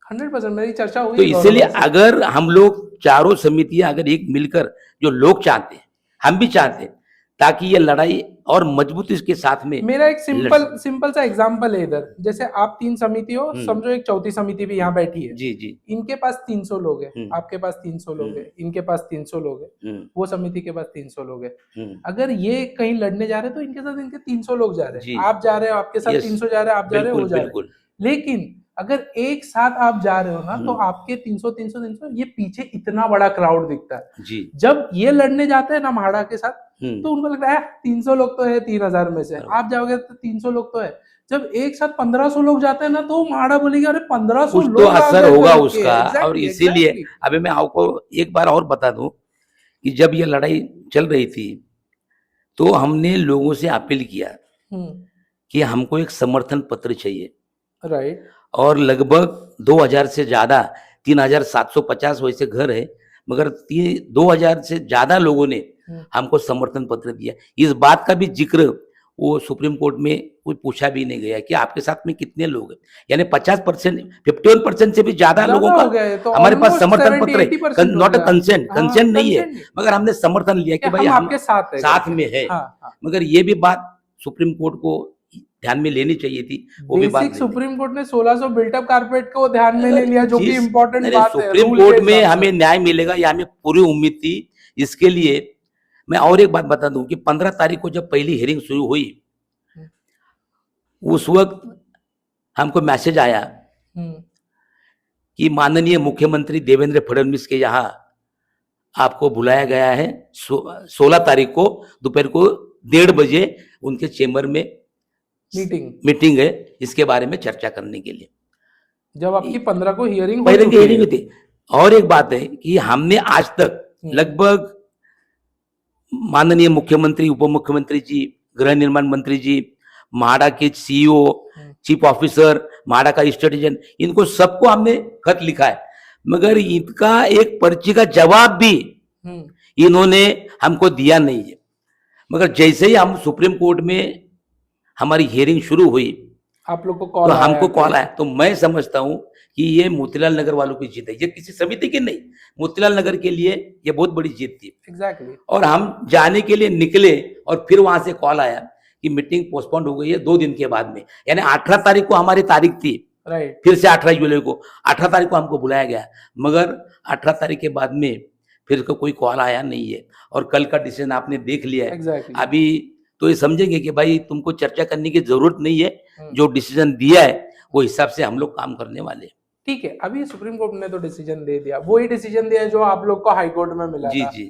100% मेरी चर्चा हुई। तो इसलिए अगर हम लोग चारों समितियां अगर एक मिलकर, जो लोग चाहते हैं, हम भी चाहते हैं, ताकि ये लड़ाई और मजबूती के साथ में। मेरा एक सिंपल सा एग्जांपल है इधर, जैसे आप 3 समिति हो, समझो एक चौथी समिति भी यहाँ बैठी है। जी जी। इनके पास 300 लोग हैं, आपके पास 300 लोग हैं, इनके पास 300 लोग हैं, वो समिति के पास 300 लोग हैं। अगर ये कहीं लड़ने जा रहे हैं तो इनके साथ इनके 300 लोग जा रहे हैं, आप जा रहे हो, आपके साथ 300 जा रहे हैं, आप जा रहे हो, वो जा रहे हैं। लेकिन अगर एक साथ आप जा रहे हो ना, तो आपके 300 ये पीछे इतना बड़ा क्राउड दिखता है जी। जब ये लड़ने जाते हैं ना म्हाडा के साथ, तो उनको लगता है 300 लोग तो है 3000 में से, आप जाओगे तो 300 लोग तो है। जब एक साथ 1500 लोग जाते हैं ना, तो म्हाडा बोलेगी अरे 1500 लोग, तो असर होगा उसका। और इसीलिए अभी मैं आपको एक बार और बता दूं कि जब ये लड़ाई चल रही थी तो हमने लोगों से अपील किया कि हमको एक समर्थन पत्र चाहिए, राइट। और लगभग 2000 से ज्यादा, 3750 वैसे घर है, मगर 2000 से ज्यादा लोगों ने हमको समर्थन पत्र दिया। इस बात का भी जिक्र वो सुप्रीम कोर्ट में कोई पूछा भी नहीं गया कि आपके साथ में कितने लोग हैं, यानी 50%, 51% से भी ज्यादा लोगों हो का गए तो हमारे पास almost समर्थन 70, पत्र है, 80% हो नॉट अ गया। कंसेंट, हाँ, कंसेंट नहीं है, consent नहीं। मगर हमने समर्थन लिया कि कि भाई हम हम आपके साथ है साथ करके। में है। हाँ, हाँ। मगर ये भी बात सुप्रीम कोर्ट को ध्यान में लेनी चाहिए थी, वो भी बात बेसिक नहीं ली। सुप्रीम कोर्ट ने 1600 बिल्टअप कारपेट को ध्यान में नहीं लिया, जो कि इम्पोर्टेंट नहीं, बात है सुप्रीम रूल कोर्ट के में हिसाब हमें से। न्याय मिलेगा, ये हमें पूरी उम्मीद थी। इसके लिए मैं और एक बात बता दूं कि 15 तारीख को जब पहली हियरिंग शुरू हुई, उस वक्त हमको मैसेज आया कि माननीय मुख्यमंत्री देवेंद्र फडणवीस के यहाँ आपको बुलाया गया है 16 तारीख को दोपहर को 1:30 बजे उनके चेम्बर में मीटिंग है, इसके बारे में चर्चा करने के लिए। जब आपकी 15 को हियरिंग पहले की हियरिंग थी। और एक बात है कि हमने आज तक लगभग माननीय मुख्यमंत्री, उप मुख्यमंत्री जी, गृह निर्माण मंत्री जी, म्हाडा के सीईओ, चीफ ऑफिसर, म्हाडा का स्टेटिजन, इनको सबको हमने खत लिखा है, मगर इनका एक पर्ची का जवाब भी इन्होंने हमको दिया नहीं है। मगर जैसे ही हम सुप्रीम कोर्ट में हमारी हियरिंग शुरू हुई, आप लोग को तो कॉल आया, हमको कॉल आया, तो मैं समझता हूं कि ये मोतीलाल नगर वालों की जीत है, ये किसी समिति की नहीं, मोतीलाल नगर के लिए ये बहुत बड़ी जीत थी। एग्जैक्टली। और हम जाने के लिए निकले और फिर वहां से कॉल आया कि मीटिंग पोस्टपोन्ड हो गई है 2 दिन के बाद में, यानी 18 तारीख को हमारी तारीख थी, राइट। फिर से 18 जुलाई को, 18 तारीख को हमको बुलाया गया, मगर 18 तारीख के बाद में फिर को कोई कॉल आया नहीं है। और कल का डिसीजन आपने देख लिया है। Exactly. अभी तो ये समझेंगे कि भाई तुमको चर्चा करने की जरूरत नहीं है, जो डिसीजन दिया है वो हिसाब से हम लोग काम करने वाले। ठीक है, अभी सुप्रीम कोर्ट ने तो डिसीजन दे दिया, वही डिसीजन दिया जो आप लोग को हाई कोर्ट में मिला जी था। जी।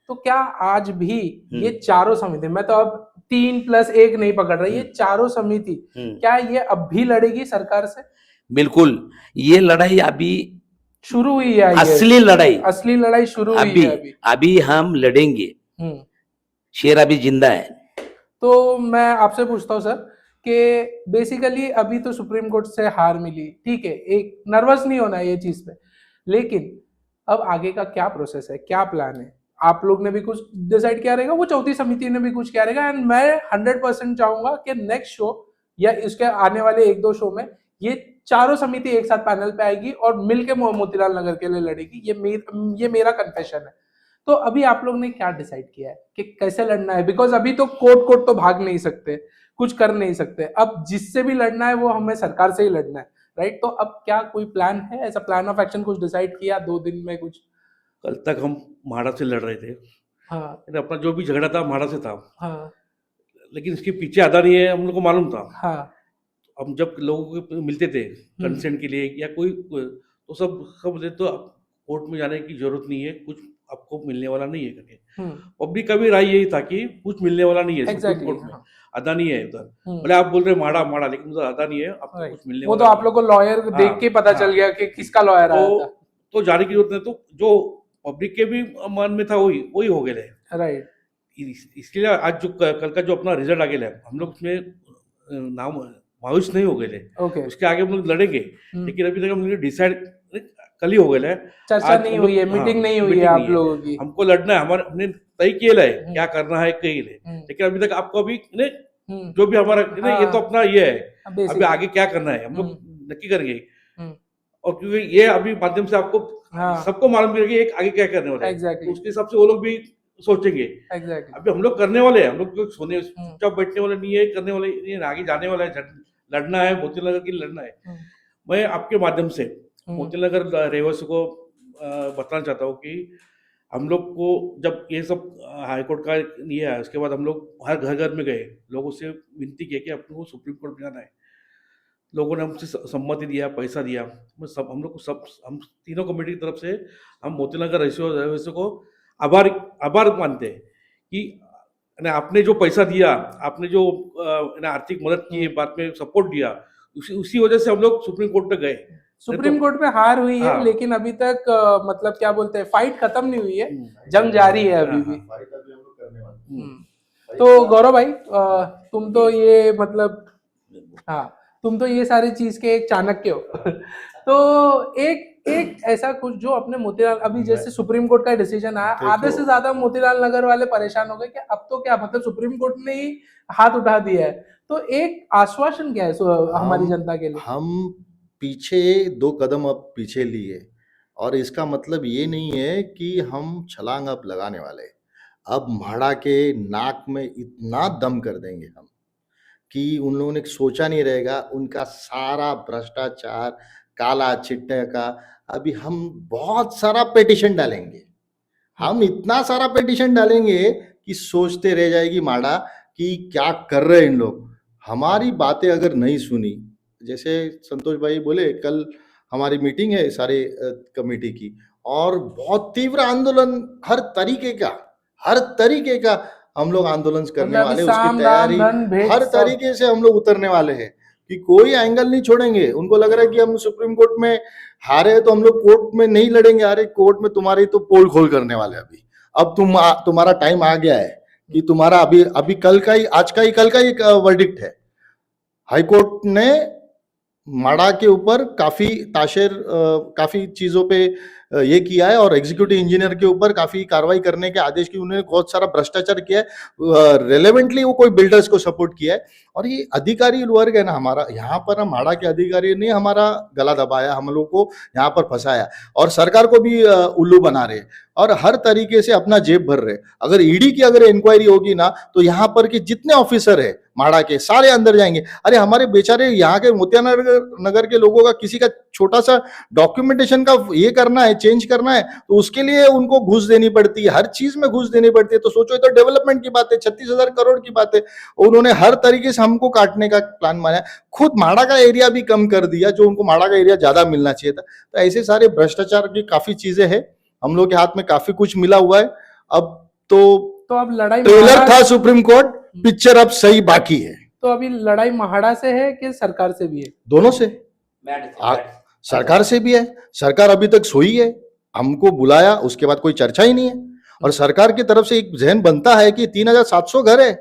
तो क्या आज भी ये चारों समिति, मैं तो अब 3+1 नहीं पकड़ रहा, ये चारों समिति क्या ये अब भी लड़ेगी सरकार से? बिल्कुल, ये लड़ाई अभी शुरू हुई है, असली लड़ाई शुरू हुई है अभी हम लड़ेंगे, शेर अभी जिंदा है। तो मैं आपसे पूछता हूँ सर कि बेसिकली अभी तो सुप्रीम कोर्ट से हार मिली, ठीक है, एक नर्वस नहीं होना है ये चीज पे, लेकिन अब आगे का क्या प्रोसेस है, क्या प्लान है? आप लोग ने भी कुछ डिसाइड किया रहेगा, वो चौथी समिति ने भी कुछ किया रहेगा, एंड मैं 100% चाहूंगा कि नेक्स्ट शो या इसके आने वाले 1-2 शो में ये चारों समिति एक साथ पैनल पे आएगी और मिलके मोतीलाल नगर के लिए लड़ेगी। ये मेरा कन्फेशन है। तो अभी आप लोग ने क्या डिसाइड किया है कि कैसे लड़ना है? बिकॉज अभी तो कोर्ट तो भाग नहीं सकते, कुछ कर नहीं सकते, अब जिससे भी लड़ना है वो हमें सरकार से ही लड़ना है, राइट? तो अब क्या कोई प्लान है, ऐसा प्लान ऑफ एक्शन कुछ डिसाइड किया 2 दिन में कुछ? कल तक हम म्हाडा से लड़ रहे थे। हाँ। अपना जो भी झगड़ा था म्हाडा से था। हाँ। लेकिन इसके पीछे अदानी है, हम लोग को मालूम था। हाँ। हम जब लोगों को मिलते थे कंसेंट के लिए या कोई, तो सब बोलते तो कोर्ट में जाने की जरूरत नहीं है, कुछ आपको मिलने वाला नहीं है करके। पब्लिक का भी राय यही था कि कुछ मिलने वाला नहीं है सुप्रीम कोर्ट में, अदानी है उधर। भले आप बोल रहे म्हाडा, लेकिन उधर अदानी है, आपको कुछ मिलने वो वाला। तो आप लोग को लॉयर देख के पता चल गया कि किसका लॉयर आया था। तो जाने की जरूरत नहीं, तो जो पब्लिक के भी मन में था वही हो गया है, राइट। इसलिए आज जो कल का जो अपना रिजल्ट आ गया है, हम लोग उसमें नाम मायूस नहीं हो गए थे। उसके आगे हम लोग लड़ेंगे, लेकिन अभी तक हम लोग डिसाइड कल ही हो गया है, चर्चा नहीं हुई है, मीटिंग नहीं हुई है आप लोगों की। हमको लड़ना है, हमने तय किया है क्या करना है कहीं ले, लेकिन अभी तक आपको अभी जो भी हमारा ये तो अपना ये है, अभी आगे क्या करना है हम लोग नक्की करेंगे। और क्योंकि ये अभी माध्यम से आपको सबको मालूम है कि आगे क्या करने वाला है, उसके हिसाब से वो लोग भी सोचेंगे। अभी हम लोग करने वाले हैं, हम लोग सोने चुपचाप बैठने वाले नहीं है, करने वाले नहीं है, आगे जाने वाला है, लड़ना है, मोतीलाल नगर के लिए लड़ना है। मैं आपके माध्यम से मोतीलाल नगर रहवासी को बताना चाहता हूँ कि हम लोग को जब ये सब हाईकोर्ट का ये है, उसके बाद हम लोग हर घर में गए, लोगों से विनती की कि अपने को सुप्रीम कोर्ट में जाना है। लोगों ने हमसे सम्मति दिया, पैसा दिया, हम लोग को हम तीनों कमेटी की तरफ से हम मोतीलाल नगर रहवासियों को आभार मानते हैं कि आपने जो पैसा दिया, आपने जो आर्थिक मदद की, बाद में सपोर्ट दिया, उसी वजह से हम लोग सुप्रीम कोर्ट में गए। सुप्रीम कोर्ट में हार हुई है, लेकिन अभी तक मतलब क्या बोलते हैं, फाइट खत्म नहीं हुई है, जंग जारी है अभी भी। तो गौरव भाई, तुम तो ये मतलब तुम तो ये सारी चीज के एक चाणक्य हो। तो एक एक ऐसा कुछ जो अपने मोतीलाल अभी जैसे सुप्रीम कोर्ट का डिसीजन आया, आधे से ज्यादा मोतीलाल नगर वाले परेशान हो गए कि अब तो क्या मतलब सुप्रीम कोर्ट ने ही हाथ उठा दिया है, तो एक आश्वासन क्या है हमारी जनता के लिए? हम पीछे 2 कदम अब पीछे लिए और इसका मतलब ये नहीं है कि हम छलांग अब लगाने वाले हैं। अब म्हाडा के नाक में इतना दम कर देंगे हम कि उन लोगों ने सोचा नहीं रहेगा, उनका सारा भ्रष्टाचार, काला चिट्टे का अभी हम बहुत सारा पिटीशन डालेंगे। हम इतना सारा पिटीशन डालेंगे कि सोचते रह जाएगी म्हाडा कि क्या कर रहे हैं इन लोग। हमारी बातें अगर नहीं सुनी, जैसे संतोष भाई बोले कल हमारी मीटिंग है सारे कमेटी की और बहुत तीव्र आंदोलन हर तरीके का हम लोग आंदोलन करने वाले, उसकी तैयारी हर तरीके से हम लोग उतरने वाले हैं कि कोई एंगल नहीं छोड़ेंगे। उनको लग रहा है कि हम सुप्रीम कोर्ट में हारे तो हम लोग कोर्ट में नहीं लड़ेंगे, अरे कोर्ट में तुम्हारी तो पोल खोल करने वाले अभी। अब तुम्हारा टाइम आ गया है कि तुम्हारा अभी कल का ही वर्डिक्ट है। हाईकोर्ट ने म्हाडा के ऊपर काफी चीजों पे ये किया है और एग्जीक्यूटिव इंजीनियर के ऊपर काफी कार्रवाई करने के आदेश की, उन्होंने बहुत सारा भ्रष्टाचार किया है, रेलेवेंटली वो कोई बिल्डर्स को सपोर्ट किया है। और ये अधिकारी वर्ग है ना हमारा, यहाँ पर म्हाडा के अधिकारी ने हमारा गला दबाया, हम लोग को यहाँ पर फंसाया और सरकार को भी उल्लू बना रहे और हर तरीके से अपना जेब भर रहे। अगर ईडी की अगर इंक्वायरी होगी ना तो यहाँ पर के जितने ऑफिसर है म्हाडा के सारे अंदर जाएंगे। अरे हमारे बेचारे यहाँ के मोतिया नगर के लोगों का किसी का छोटा सा डॉक्यूमेंटेशन का ये करना है, चेंज करना है, तो उसके लिए उनको घूस देनी पड़ती है, हर चीज में घूस देनी पड़ती है। तो सोचो, ये तो डेवलपमेंट की बात है, 36,000 करोड़ की बात है। उन्होंने हर तरीके से हमको काटने का प्लान बनाया, खुद म्हाडा का एरिया भी कम कर दिया जो उनको म्हाडा का एरिया ज्यादा मिलना चाहिए था। तो ऐसे सारे भ्रष्टाचार की काफी चीजें हैं, हम लोग के हाथ में काफी कुछ मिला हुआ है। अब अब लड़ाई ट्रेलर था सुप्रीम कोर्ट, पिक्चर अब सही बाकी है। तो अभी लड़ाई म्हाडा से है कि सरकार से भी है? दोनों से। सरकार से भी है, सरकार अभी तक सोई है, हमको बुलाया उसके बाद कोई चर्चा ही नहीं है। और सरकार की तरफ से एक जहन बनता है कि 3,700 घर है,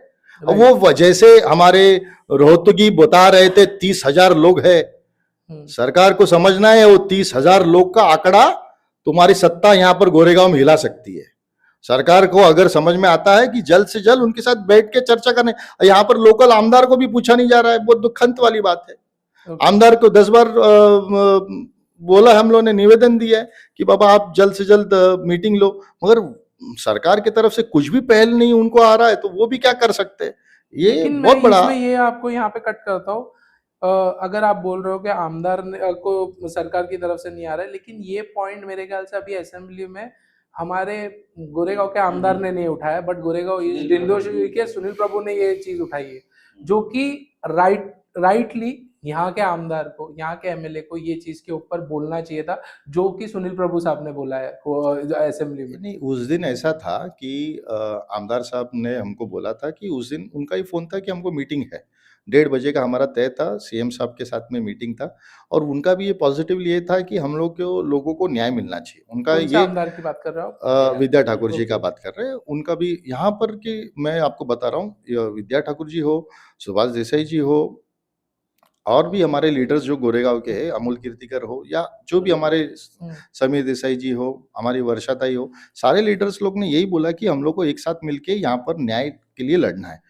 वो जैसे हमारे रोहतगी बता रहे थे 30,000 लोग है। सरकार को समझना है वो 30,000 लोग का आंकड़ा तुम्हारी सत्ता यहाँ पर गोरेगांव में हिला सकती है। सरकार को अगर समझ में आता है कि जल्द से जल्द उनके साथ बैठ के चर्चा करने, यहाँ पर लोकल आमदार को भी पूछा नहीं जा रहा है, बहुत दुखंत वाली बात है। आमदार को 10 बार बोला, हम लोगों ने निवेदन दिया है कि बाबा आप जल्द से जल्द मीटिंग लो, मगर सरकार की तरफ से कुछ भी पहल नहीं उनको आ रहा है, तो वो भी क्या कर सकते हैं। ये बहुत बड़ा। ये आपको यहाँ पे कट करता हूँ, अगर आप बोल रहे हो कि आमदार को सरकार की तरफ से नहीं आ रहा है, लेकिन ये पॉइंट मेरे ख्याल से अभी असेंबली में हमारे गोरेगांव के आमदार ने नहीं उठाया, बट गोरेगांव डिंडोरी के सुनील प्रभु ने ये चीज उठाई है, जो कि राइटली यहाँ के आमदार को, यहाँ के एमएलए को ये चीज के ऊपर बोलना चाहिए था, जो कि सुनील प्रभु साहब ने बोला है असेंबली में। नहीं, उस दिन ऐसा था कि आमदार साहब ने हमको बोला था कि उस दिन उनका ही फोन था कि हमको मीटिंग है, 1:30 बजे का हमारा तय था, सीएम साहब के साथ में मीटिंग था और उनका भी ये पॉजिटिवली ये था कि हम लोगों को न्याय मिलना चाहिए। उनका ये आमदार की बात कर रहा हूँ, विद्या ठाकुर जी का बात कर रहे हैं, उनका भी यहाँ पर कि मैं आपको बता रहा हूँ, विद्या ठाकुर जी हो, सुभाष देसाई जी हो, और भी हमारे लीडर्स जो गोरेगांव के हैं, अमोल कीर्तिकर हो या जो भी हमारे समीर देसाई जी हो, हमारी वर्षा ताई हो, सारे लीडर्स लोग ने यही बोला कि हम लोग को एक साथ मिलके यहाँ पर न्याय के लिए लड़ना है।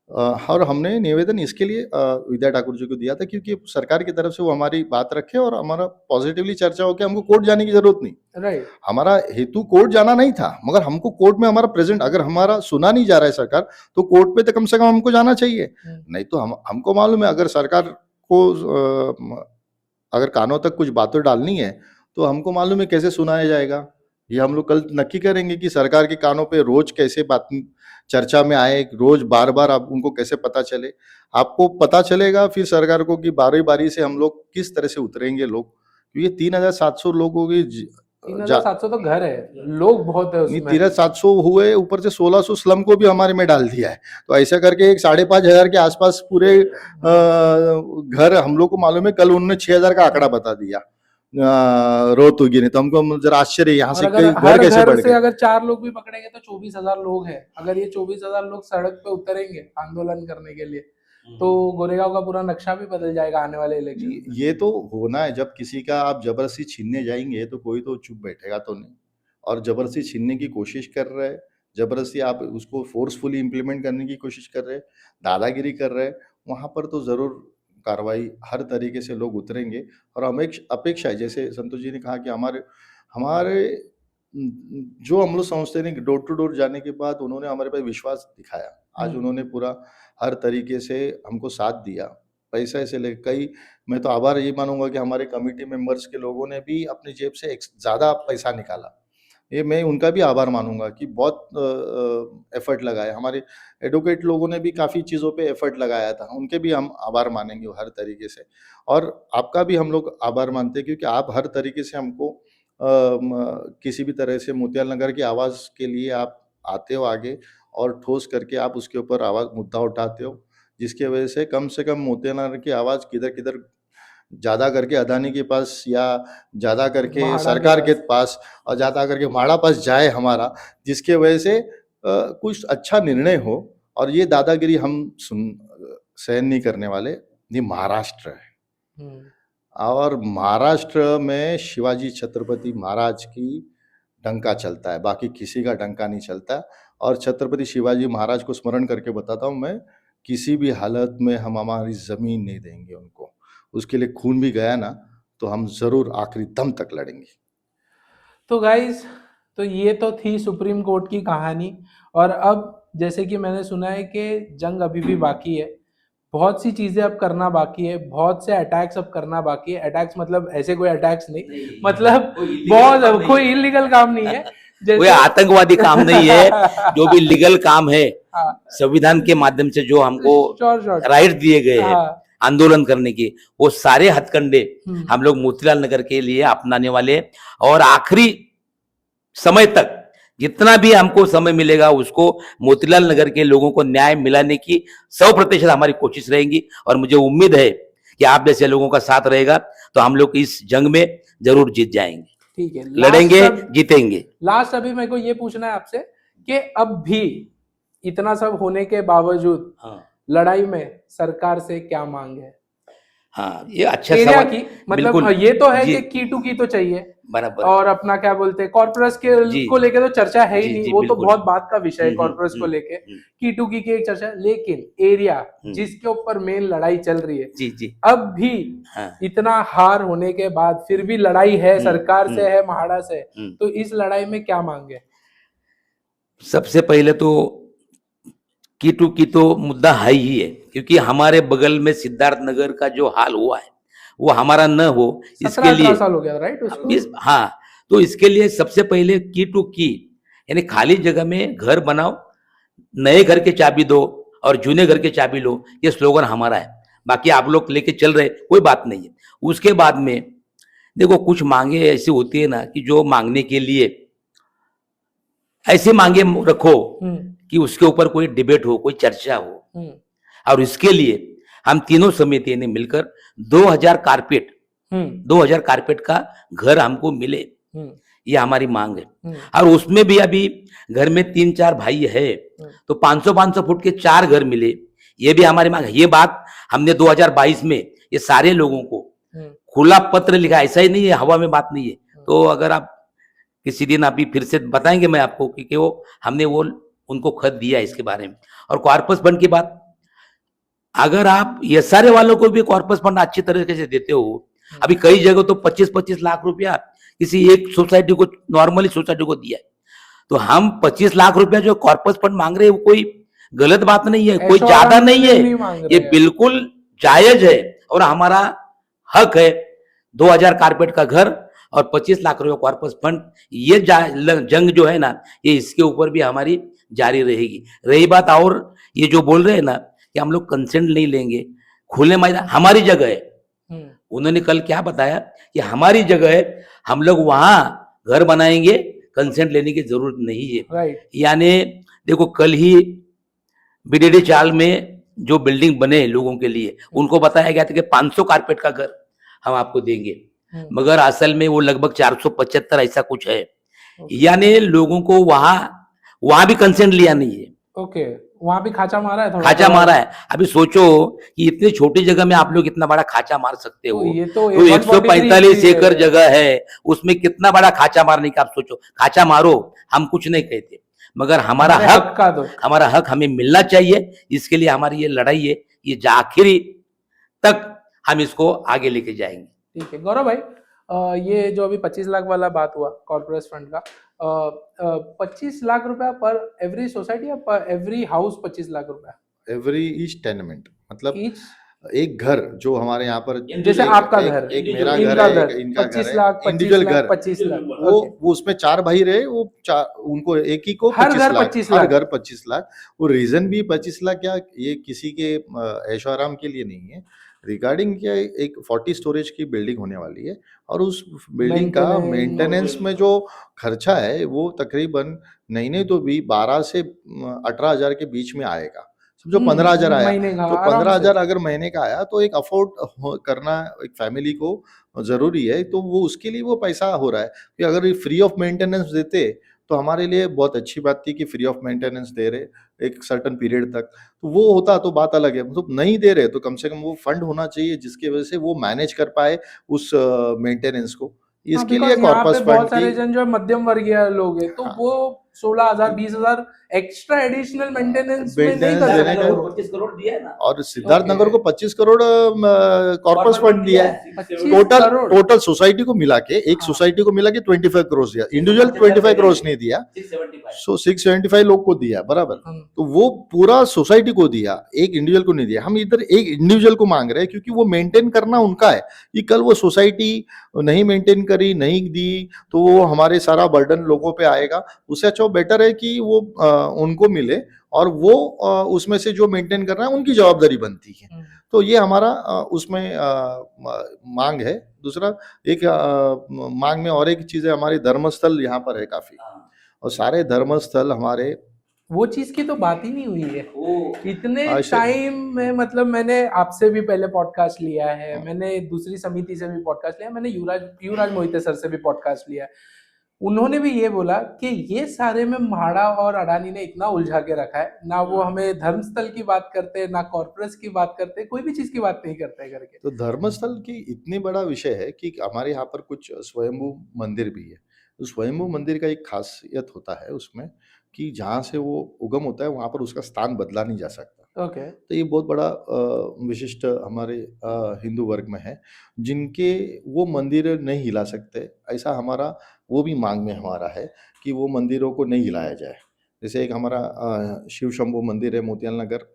और हमने निवेदन इसके लिए विद्या ठाकुर जी को दिया था क्योंकि सरकार की तरफ से वो हमारी बात रखे और हमारा पॉजिटिवली चर्चा हो कि हमको कोर्ट जाने की जरूरत नहीं। राइट, हमारा हेतु कोर्ट जाना नहीं था, मगर हमको कोर्ट में हमारा प्रेजेंट, अगर हमारा सुना नहीं जा रहा है सरकार, तो कोर्ट पे तो कम से कम हमको जाना चाहिए। नहीं तो हमको मालूम है अगर सरकार को अगर कानों तक कुछ बातें डालनी है तो हमको मालूम है कैसे सुनाया जाएगा। ये हम लोग कल नक्की करेंगे कि सरकार के कानों पे रोज कैसे बात चर्चा में आए, रोज बार बार आप उनको कैसे पता चले, आपको पता चलेगा फिर सरकार को कि बारी बारी से हम लोग किस तरह से उतरेंगे लोग, क्योंकि 3,700 लोगों की 3,700 तो घर है, लोग बहुत है उसमें। 3,700 हुए, ऊपर से 1,600 स्लम को भी हमारे में डाल दिया है, तो ऐसा करके एक 5,500 के आसपास पूरे घर हम लोग को मालूम है। कल उन्होंने 6,000 का आंकड़ा बता दिया रोहतगी ने, तो हमको जरा आश्चर्य, यहाँ से घर कैसे बढ़ गए। अगर 4 लोग भी पकड़ेंगे तो 24,000 लोग हैं। अगर ये 24,000 लोग सड़क पे उतरेंगे आंदोलन करने के लिए, तो गोरेगांव का पूरा नक्शा भी बदल जाएगा आने वाले इलेक्शन। ये तो होना है, जब किसी का आप जबरदस्ती छीनने जाएंगे तो कोई तो चुप बैठेगा तो नहीं, और जबरदस्ती छीनने की कोशिश कर रहे हैं, जबरदस्ती आप उसको फोर्सफुली इम्प्लीमेंट करने की कोशिश कर रहे हैं, दादागिरी कर रहे हैं, वहाँ पर तो ज़रूर कार्रवाई हर तरीके से लोग उतरेंगे। और हमें अपेक्षा है, जैसे संतोष जी ने कहा कि हमारे हमारे जो हम लोग समझते नहीं, डोर टू डोर जाने के बाद उन्होंने हमारे पे विश्वास दिखाया। आज उन्होंने पूरा हर तरीके से हमको साथ दिया, पैसे से ले कई, मैं तो आभार ये मानूंगा कि हमारे कमेटी मेंबर्स के लोगों ने भी अपनी जेब से ज़्यादा पैसा निकाला। ये मैं उनका भी आभार मानूंगा कि बहुत एफर्ट लगाया। हमारे एडवोकेट लोगों ने भी काफ़ी चीज़ों पे एफर्ट लगाया था, उनके भी हम आभार मानेंगे हर तरीके से। और आपका भी हम लोग आभार मानते हैं, क्योंकि आप हर तरीके से हमको किसी भी तरह से मोतियाल नगर की आवाज़ के लिए आप आते हो आगे, और ठोस करके आप उसके ऊपर आवाज़ मुद्दा उठाते हो, जिसकी वजह से कम मोतियाल नगर की आवाज़ किधर-किधर ज़्यादा करके अदानी के पास, या ज़्यादा करके म्हाडा के सरकार के पास। पास, और ज़्यादा करके म्हाडा पास जाए हमारा, जिसके वजह से कुछ अच्छा निर्णय हो। और ये दादागिरी हम सहन नहीं करने वाले। ये महाराष्ट्र है, और महाराष्ट्र में शिवाजी छत्रपति महाराज की डंका चलता है, बाकी किसी का डंका नहीं चलता। और छत्रपति शिवाजी महाराज को स्मरण करके बताता हूँ मैं, किसी भी हालत में हम हमारी ज़मीन नहीं देंगे उनको। उसके लिए खून भी गया ना, तो हम ज़रूर आखिरी दम तक लड़ेंगे। तो गाइस, तो ये तो थी सुप्रीम कोर्ट की कहानी। और अब जैसे कि मैंने सुना है कि जंग अभी भी बाकी है, बहुत सी चीजें अब करना बाकी है, बहुत से अटैक्स अब करना बाकी है। अटैक्स मतलब ऐसे कोई अटैक्स नहीं, मतलब बहुत कोई इलीगल काम नहीं है, कोई आतंकवादी काम नहीं है। जो भी लीगल काम है, हाँ, संविधान के माध्यम से जो हमको शॉर्ट राइट दिए गए हैं हाँ, आंदोलन करने की, वो सारे हथकंडे हम लोग मोतीलाल नगर के लिए अपनाने वाले हैं। और आखिरी समय तक जितना भी हमको समय मिलेगा, उसको मोतीलाल नगर के लोगों को न्याय मिलाने की 100% हमारी कोशिश रहेगी। और मुझे उम्मीद है कि आप जैसे लोगों का साथ रहेगा तो हम लोग इस जंग में जरूर जीत जाएंगे। ठीक है, लड़ेंगे, जीतेंगे। लास्ट अभी मेरे को ये पूछना है आपसे कि अब भी इतना सब होने के बावजूद लड़ाई में सरकार से क्या मांग है? हाँ, ये अच्छा एरिया सवाल। की, मतलब बिल्कुल, ये तो है जी, कि की टू की तो चाहिए, बराबर। और अपना क्या बोलते हैं कॉर्पोरस के जी, को लेके तो चर्चा है ही जी, नहीं, जी, वो तो बिल्कुल। बहुत बात का विषय है कॉर्पोरस को लेके। हम्म, की टू की एक चर्चा है, लेकिन एरिया जिसके ऊपर मेन लड़ाई चल रही है, जी, जी, अब भी हाँ, इतना हार होने के बाद फिर भी लड़ाई है, सरकार से है, म्हाडा से, तो इस लड़ाई में क्या मांगे? सबसे पहले तो कीटू की तो मुद्दा है ही है, क्योंकि हमारे बगल में सिद्धार्थ नगर का जो हाल हुआ है वो हमारा न हो, इसके लिए 17-18 साल हो गया, राइट उसको? हाँ, तो इसके लिए सबसे पहले की यानी खाली जगह में घर बनाओ, नए घर के चाबी दो और जूने घर के चाबी लो, ये स्लोगन हमारा है। बाकी आप लोग लेके चल रहे, कोई बात नहीं है। उसके बाद में देखो, कुछ मांगे ऐसी होती है ना कि जो मांगने के लिए ऐसे मांगे रखो कि उसके ऊपर कोई डिबेट हो, कोई चर्चा हो। और इसके लिए हम तीनों समिति ने मिलकर 2000 कारपेट का घर हमको मिले, ये हमारी मांग है। और उसमें भी अभी घर में 3-4 भाई है, तो 500-500 फुट के 4 घर मिले, ये भी हमारी मांग है। ये बात हमने 2022 में ये सारे लोगों को खुला पत्र लिखा, ऐसा ही नहीं है, हवा में बात नहीं है। तो अगर आप किसी दिन अभी फिर से बताएंगे मैं आपको कि वो हमने वो उनको खत दिया इसके बारे में। और कॉर्पस फंड की बात, अगर आप ये सारे वालों को भी कॉर्पस फंड अच्छी तरीके से देते हो, अभी कई जगह तो 25-25 लाख रुपया किसी एक सोसाइटी को, नॉर्मली सोसाइटी को दिया है, तो हम 25 लाख रुपया जो कॉर्पस फंड मांग रहे हैं, वो कोई गलत बात नहीं है, कोई ज्यादा नहीं है, ये बिल्कुल जायज है और हमारा हक है। 2000 कारपेट का घर और 25 लाख रुपया कॉर्पस फंड, ये जंग जो है ना, ये इसके ऊपर भी हमारी जारी रहेगी। रही बात और ये जो बोल रहे हैं ना कि हम लोग कंसेंट नहीं लेंगे, खुले मैदान हमारी जगह है, उन्होंने कल क्या बताया कि हमारी जगह है, हम लोग वहां घर बनाएंगे, कंसेंट लेने की जरूरत नहीं है। यानी देखो, कल ही बीडीडी चाल में जो बिल्डिंग बने लोगों के लिए, उनको बताया गया था कि 500 कारपेट का घर हम आपको देंगे, मगर असल में वो लगभग 475 ऐसा कुछ है। यानी लोगों को वहां भी कंसेंट लिया नहीं है। ओके, वहां भी खाचा मारा है, थोड़ा खाचा मारा है। अभी सोचो कि इतनी छोटी जगह में आप लोग इतना बड़ा खाचा मार सकते हो। ये तो 145 एकड़ जगह है, उसमें कितना बड़ा खाचा मारने का आप सोचो। खाचा मारो, हम कुछ नहीं कहते, मगर हमारा हक हमें मिलना चाहिए। इसके लिए हमारी ये लड़ाई है, ये आखिरी तक हम इसको आगे लेके जाएंगे। ठीक है गौरव भाई, ये जो अभी 25 लाख वाला बात हुआ कॉर्पोरेट फंड का, 25 लाख रुपया पर एवरी सोसाइटी या पर एवरी हाउस 25 लाख रुपया? एवरी ईच टेनमेंट, मतलब ईच एक घर जो हमारे यहाँ पर, जैसे आपका घर, एक मेरा घर है, इनका घर है, इंडिविजुअल घर, 25 लाख, वो उसमें 4 भाई रहे, वो उनको एक ही को हर 25 घर लाख, 25 हर लाख। घर 25 लाख। वो रीजन भी 25 लाख क्या, ये किसी के ऐशो आराम के लिए नहीं है। रिगार्डिंग क्या, एक 40 स्टोरेज की बिल्डिंग होने वाली है, और उस बिल्डिंग का मेंटेनेंस में जो खर्चा है वो तकरीबन नहीं तो भी 12 से 18,000 के बीच में आएगा। समझो 15,000 आया, तो 15,000 अगर महीने का आया तो एक अफोर्ड करना एक फैमिली को जरूरी है। तो वो उसके लिए वो पैसा हो रहा है कि अगर ये फ्री ऑफ मेंटेनेंस देते तो हमारे लिए बहुत अच्छी बात थी कि फ्री ऑफ मेंटेनेंस दे रहे एक सर्टेन पीरियड तक, तो वो होता तो बात अलग है। मतलब नहीं दे रहे तो कम से कम वो फंड होना चाहिए जिसकी वजह से वो मैनेज कर पाए उस मेंटेनेंस को। इसके लिए कॉर्पस फंड बहुत सारे जन जो मध्यम वर्गीय लोग हैं, तो वो 16,000 20,000 एक्स्ट्रा एडिशनल मेंटेनेंस में नहीं कर सकते। 25 करोड़ दिया है ना, और सिद्धार्थ नगर को 25 करोड़ कॉर्पस फंड दिया है। टोटल सोसाइटी को मिला के, एक सोसाइटी को मिला के 25 करोड़ दिया, इंडिविजुअल 25 करोड़ नहीं दिया, 675 लोग को दिया बराबर। तो वो पूरा सोसाइटी को दिया, एक इंडिविजुअल को नहीं दिया। हम इधर एक इंडिविजुअल को मांग रहे हैं क्योंकि वो मेंटेन करना उनका है कि कल वो सोसाइटी नहीं मेंटेन करी, नहीं दी तो वो हमारे सारा बर्डन लोगों पे आएगा। उससे अच्छा बेटर है कि वो उनको मिले और वो उसमें से जो मेंटेन करना है उनकी जवाबदारी बनती है। तो ये हमारा उसमें मांग है। दूसरा एक मांग में और एक चीज है, हमारे धर्मस्थल यहाँ पर है काफी, और सारे धर्मस्थल हमारे, वो चीज की तो बात ही नहीं हुई है इतने टाइम में। मतलब मैंने आपसे भी पहले पॉडकास्ट लिया है, मैंने दूसरी समिति से भी पॉडकास्ट लिया, मैंने युवराज मोहिते सर से भी पॉडकास्ट लिया है। उन्होंने भी ये बोला कि ये सारे में म्हाडा और अडानी ने इतना उलझा के रखा है, ना वो हमें धर्मस्थल की बात करते, ना कॉर्पोरेट्स की बात करते, कोई भी चीज की बात नहीं करते करके। तो धर्मस्थल की इतनी बड़ा विषय है कि हमारे यहाँ पर कुछ स्वयंभू मंदिर भी है। तो स्वयंभू मंदिर का एक खासियत होता है उसमें कि जहाँ से वो उगम होता है वहाँ पर उसका स्थान बदला नहीं जा सकता। ओके। तो ये बहुत बड़ा विशिष्ट हमारे हिंदू वर्ग में है, जिनके वो मंदिर नहीं हिला सकते, ऐसा हमारा वो भी मांग में हमारा है कि वो मंदिरों को नहीं हिलाया जाए। जैसे एक हमारा शिव शंभू मंदिर है मोतियाल नगर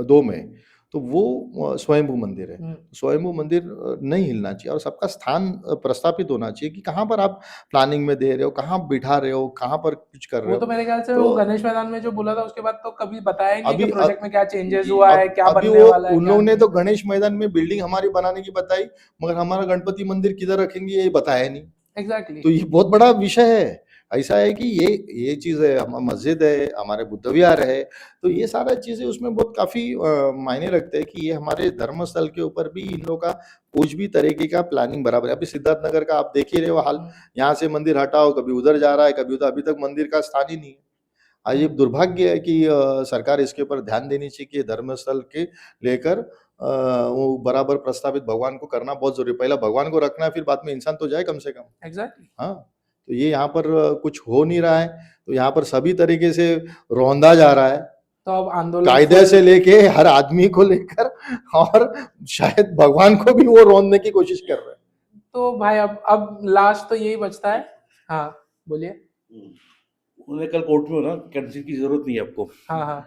2 में, तो वो स्वयंभू मंदिर है। स्वयंभू मंदिर नहीं हिलना चाहिए और सबका स्थान प्रस्तापित होना चाहिए कि कहाँ पर आप प्लानिंग में दे रहे हो, कहाँ बिठा रहे हो, कहाँ पर कुछ कर रहे हो। वो तो मेरे ख्याल से वो गणेश मैदान में जो बोला था उसके बाद तो कभी बताया ही नहीं कि प्रोजेक्ट में क्या चेंजेस हुआ है, क्या बनने वाला है। उन्होंने तो गणेश मैदान में बिल्डिंग हमारी बनाने की बताई, मगर हमारा गणपति मंदिर किधर रखेंगे ये बताया नहीं। एग्जैक्टली। तो ये बहुत बड़ा विषय है। ऐसा है कि ये चीज है, मस्जिद है, हमारे बुद्ध विहार है, तो ये सारा चीजें उसमें बहुत काफी मायने रखते हैं कि ये हमारे धर्मस्थल के ऊपर भी इन लोगों का कुछ भी तरीके का प्लानिंग बराबर है। अभी सिद्धार्थ नगर का आप देख ही रहे हो हाल, यहाँ से मंदिर हटाओ, कभी उधर जा रहा है, कभी उधर, अभी तक मंदिर का स्थान ही नहीं है। आज ये दुर्भाग्य है कि सरकार इसके ऊपर ध्यान देनी चाहिए कि धर्मस्थल के लेकर वो बराबर प्रस्तावित भगवान को करना बहुत जरूरी है। पहला भगवान को रखना है, फिर बाद में इंसान तो जाए कम से कम। एग्जैक्टली। हाँ, तो ये यहाँ पर कुछ हो नहीं रहा है, तो यहाँ पर सभी तरीके से रौंदा जा रहा है, तो अब आंदोलन कायदे से लेके हर आदमी को लेकर, और शायद भगवान को भी वो रौंदने की कोशिश कर रहे हैं। तो भाई अब लास्ट तो यही बचता है। हाँ बोलिए। उन्होंने कल कोर्ट में ना कैंसिल की जरूरत नहीं है आपको। हाँ।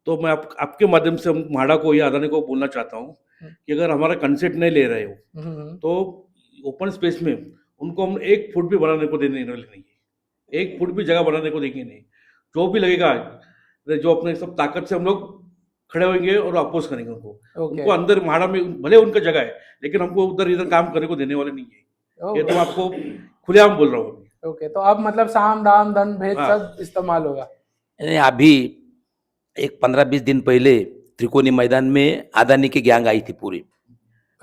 तो मैं आपके माध्यम से म्हाडा को या अडानी को बोलना चाहता हूँ कि अगर हमारा कंसेंट नहीं ले रहे हो तो ओपन स्पेस में उनको हम 1 फुट भी बनाने को देने वाले नहीं है। 1 फुट भी जगह बनाने को देंगे नहीं। जो भी लगेगा, जो अपने सब ताकत से हम लोग खड़े होंगे और अपोज करेंगे उनको। उनको अंदर म्हाडा में भले उनका जगह है, लेकिन हमको उधर इधर काम करने को देने वाले नहीं है। ये तो मैं आपको खुलेआम बोल रहा हूँ। ओके, तो अब मतलब साम दाम दंड भेद सब इस्तेमाल होगा। अभी एक 15-20 दिन पहले त्रिकोणी मैदान में अडानी की गैंग आई थी पूरी,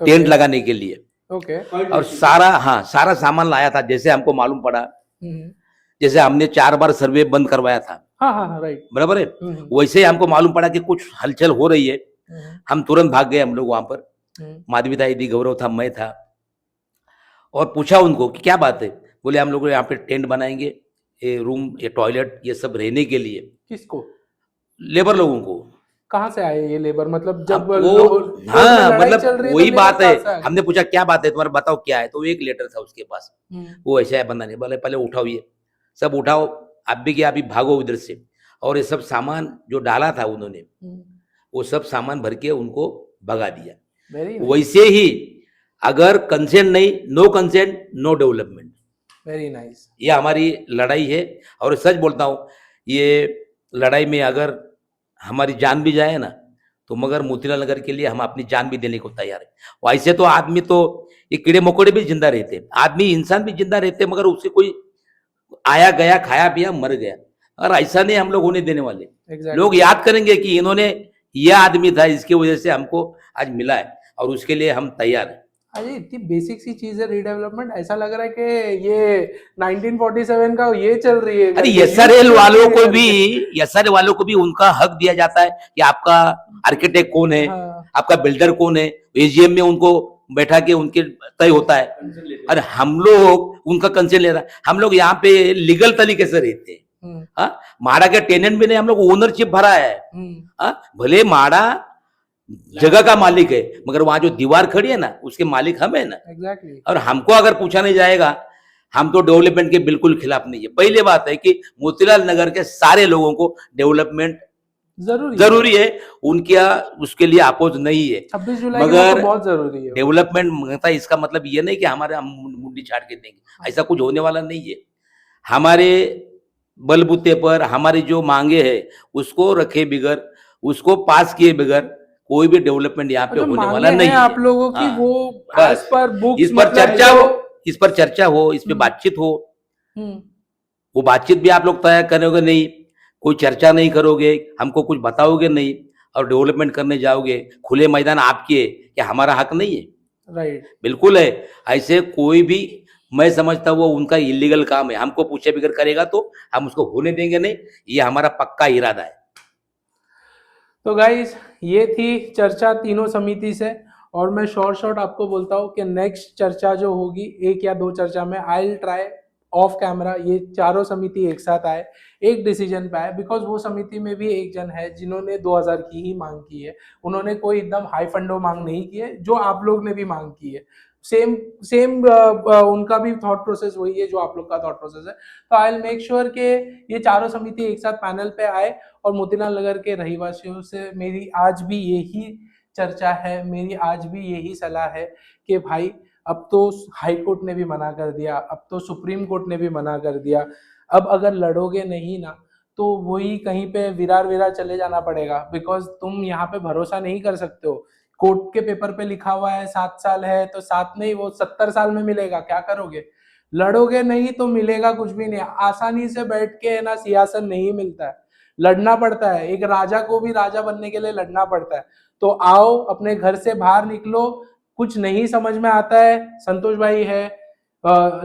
टेंट लगाने के लिए। ओके। और सारा सामान लाया था। जैसे हमको मालूम पड़ा, जैसे हमने 4 बार सर्वे बंद करवाया था, हाँ हाँ हाँ राइट। बराबर है। वैसे ही हमको मालूम पड़ा कि कुछ हलचल हो रही है, हम तुरंत भाग गए हम लोग वहां पर। माधवी ताई थी, गौरव था, मैं था, और पूछा उनको कि क्या बात है। बोले हम लोग यहाँ पे टेंट बनाएंगे, ये रूम, ये टॉयलेट, ये सब रहने के लिए। किसको? लेबर लोगों को। कहाँ से आए ये लेबर? मतलब जब वो हाँ, मतलब वही बात है। हमने हमने पूछा क्या बात है तुम्हारा, बताओ क्या है। तो एक लेटर था उसके पास, वो ऐसा है बंदा नहीं। बोले पहले उठाओ, ये सब उठाओ, आप भी क्या, अभी भागो उधर से। और ये सब सामान जो डाला था उन्होंने, वो सब सामान भर के उनको भगा दिया। वैसे ही अगर कंसेंट नहीं, no consent no development. Very nice. ये हमारी लड़ाई है, और सच बोलता हूँ, ये लड़ाई में अगर हमारी जान भी जाए ना, तो मगर मोतीलाल नगर के लिए हम अपनी जान भी देने को तैयार है। वैसे तो आदमी तो ये कीड़े मकोड़े भी जिंदा रहते, आदमी इंसान भी जिंदा रहते, मगर उससे कोई आया गया, खाया पिया, मर गया। और ऐसा नहीं हम लोग होने देने वाले। लोग याद करेंगे कि इन्होंने, यह आदमी था, इसकी वजह से हमको आज मिला है, और उसके लिए हम तैयार हैं। अरे इतनी बेसिक सी चीज है रीडेवलपमेंट, ऐसा लग रहा है कि ये 1947 का ये चल रही है। अरे एसआरएल वालों को भी, एसआरएल वालों को भी उनका हक दिया जाता है कि आपका आर्किटेक्ट कौन है, आपका बिल्डर कौन है। एजीएम में उनको बैठा के उनके तय होता है। अरे हम लोग उनका कंसेंट ले रहा है। हम लोग यहाँ पे लीगल तरीके से रहते हैं। माड़ा के टेनेंट भी नहीं, हम लोग ओनरशिप भरा है। भले माड़ा जगह का मालिक है, मगर वहां जो दीवार खड़ी है ना, उसके मालिक हम है ना। एग्जैक्टली। और हमको अगर पूछा नहीं जाएगा, हम तो डेवलपमेंट के बिल्कुल खिलाफ नहीं है। पहले बात है कि मोतीलाल नगर के सारे लोगों को डेवलपमेंट जरूरी है, उनके उसके लिए अपोज नहीं है। 26 जुलाई मगर तो बहुत जरूरी है डेवलपमेंट। इसका मतलब ये नहीं कि हमारे हम मुंडी छाड़ के देंगे, ऐसा कुछ होने वाला नहीं है। हमारे बलबूते पर हमारी जो मांगे है, उसको रखे बिगर, उसको पास किए बिगर कोई भी डेवलपमेंट यहाँ पे होने वाला नहीं है। आप लोगों की वो बस इस पर चर्चा हो, इस पर चर्चा हो, इस पे बातचीत हो। वो बातचीत भी आप लोग तय करोगे नहीं, कोई चर्चा नहीं करोगे, हमको कुछ बताओगे नहीं, और डेवलपमेंट करने जाओगे, खुले मैदान आपके, क्या हमारा हक नहीं है? राइट, बिल्कुल है। ऐसे कोई भी, मैं समझता हूँ वो उनका इलीगल काम है। हमको पूछे बगैर करेगा तो हम उसको होने देंगे नहीं, ये हमारा पक्का इरादा है। तो गाइस, ये थी चर्चा तीनों समिति से, और मैं शॉर्ट आपको बोलता हूँ कि नेक्स्ट चर्चा जो होगी, 1 या 2 चर्चा में I will try of camera ये चारों समिति एक साथ आए, एक डिसीजन पे आए। बिकॉज वो समिति में भी एक जन है जिन्होंने 2000 की ही मांग की है। उन्होंने कोई एकदम हाई फंडो मांग नहीं की है, जो आप लोग ने भी मांग की है। सेम उनका भी थॉट प्रोसेस वही है जो आप लोग का थॉट प्रोसेस है। तो आई विल मेक श्योर कि ये चारों समिति एक साथ पैनल पे आए। और मोतीलाल नगर के रहीवासियों से मेरी आज भी यही चर्चा है, मेरी आज भी यही सलाह है कि भाई, अब तो हाई कोर्ट ने भी मना कर दिया, अब तो सुप्रीम कोर्ट ने भी मना कर दिया। अब अगर लड़ोगे नहीं ना, तो वही कहीं पे विरार चले जाना पड़ेगा। बिकॉज तुम यहाँ पे भरोसा नहीं कर सकते हो। कोर्ट के पेपर पे लिखा हुआ है 7 साल है, तो 7 नहीं, वो 70 साल में मिलेगा। क्या करोगे? लड़ोगे नहीं तो मिलेगा कुछ भी नहीं। आसानी से बैठ के ना सियासत नहीं मिलता है, लड़ना पड़ता है। एक राजा को भी राजा बनने के लिए लड़ना पड़ता है। तो आओ, अपने घर से बाहर निकलो। कुछ नहीं समझ में आता है, संतोष भाई है,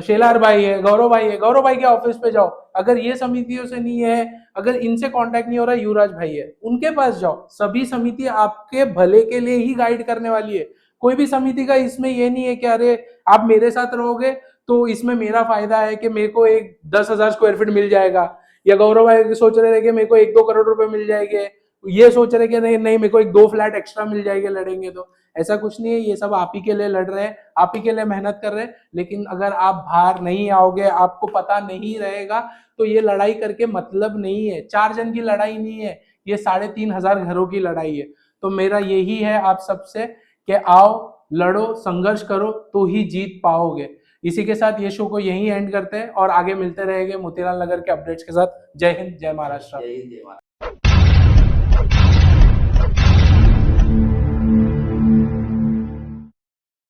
शेलार भाई है, गौरव भाई के ऑफिस पे जाओ। अगर ये समितियों से नहीं है, अगर इनसे कांटेक्ट नहीं हो रहा, युवराज भाई है, उनके पास जाओ। सभी समिति आपके भले के लिए ही गाइड करने वाली है। कोई भी समिति का इसमें ये नहीं है कि अरे आप मेरे साथ रहोगे तो इसमें मेरा फायदा है कि मेरे को एक 10,000 स्क्वायर फीट मिल जाएगा, या गौरव भाई सोच रहे थे कि मेरे को 1-2 करोड़ रुपए मिल जाएंगे, ये सोच रहे कि नहीं मेरे को 1-2 फ्लैट एक्स्ट्रा मिल जाएंगे लड़ेंगे तो। ऐसा कुछ नहीं है। ये सब आप ही के लिए लड़ रहे हैं, आप ही के लिए मेहनत कर रहे हैं। लेकिन अगर आप बाहर नहीं आओगे, आपको पता नहीं रहेगा, तो ये लड़ाई करके मतलब नहीं है। 4 जन की लड़ाई नहीं है, ये 3,500 घरों की लड़ाई है। तो मेरा यही है आप सबसे कि आओ, लड़ो, संघर्ष करो, तो ही जीत पाओगे। इसी के साथ ये शो को यहीं एंड करते हैं और आगे मिलते रहेंगे मोतीलाल नगर के अपडेट्स के साथ। जय हिंद, जय महाराष्ट्र।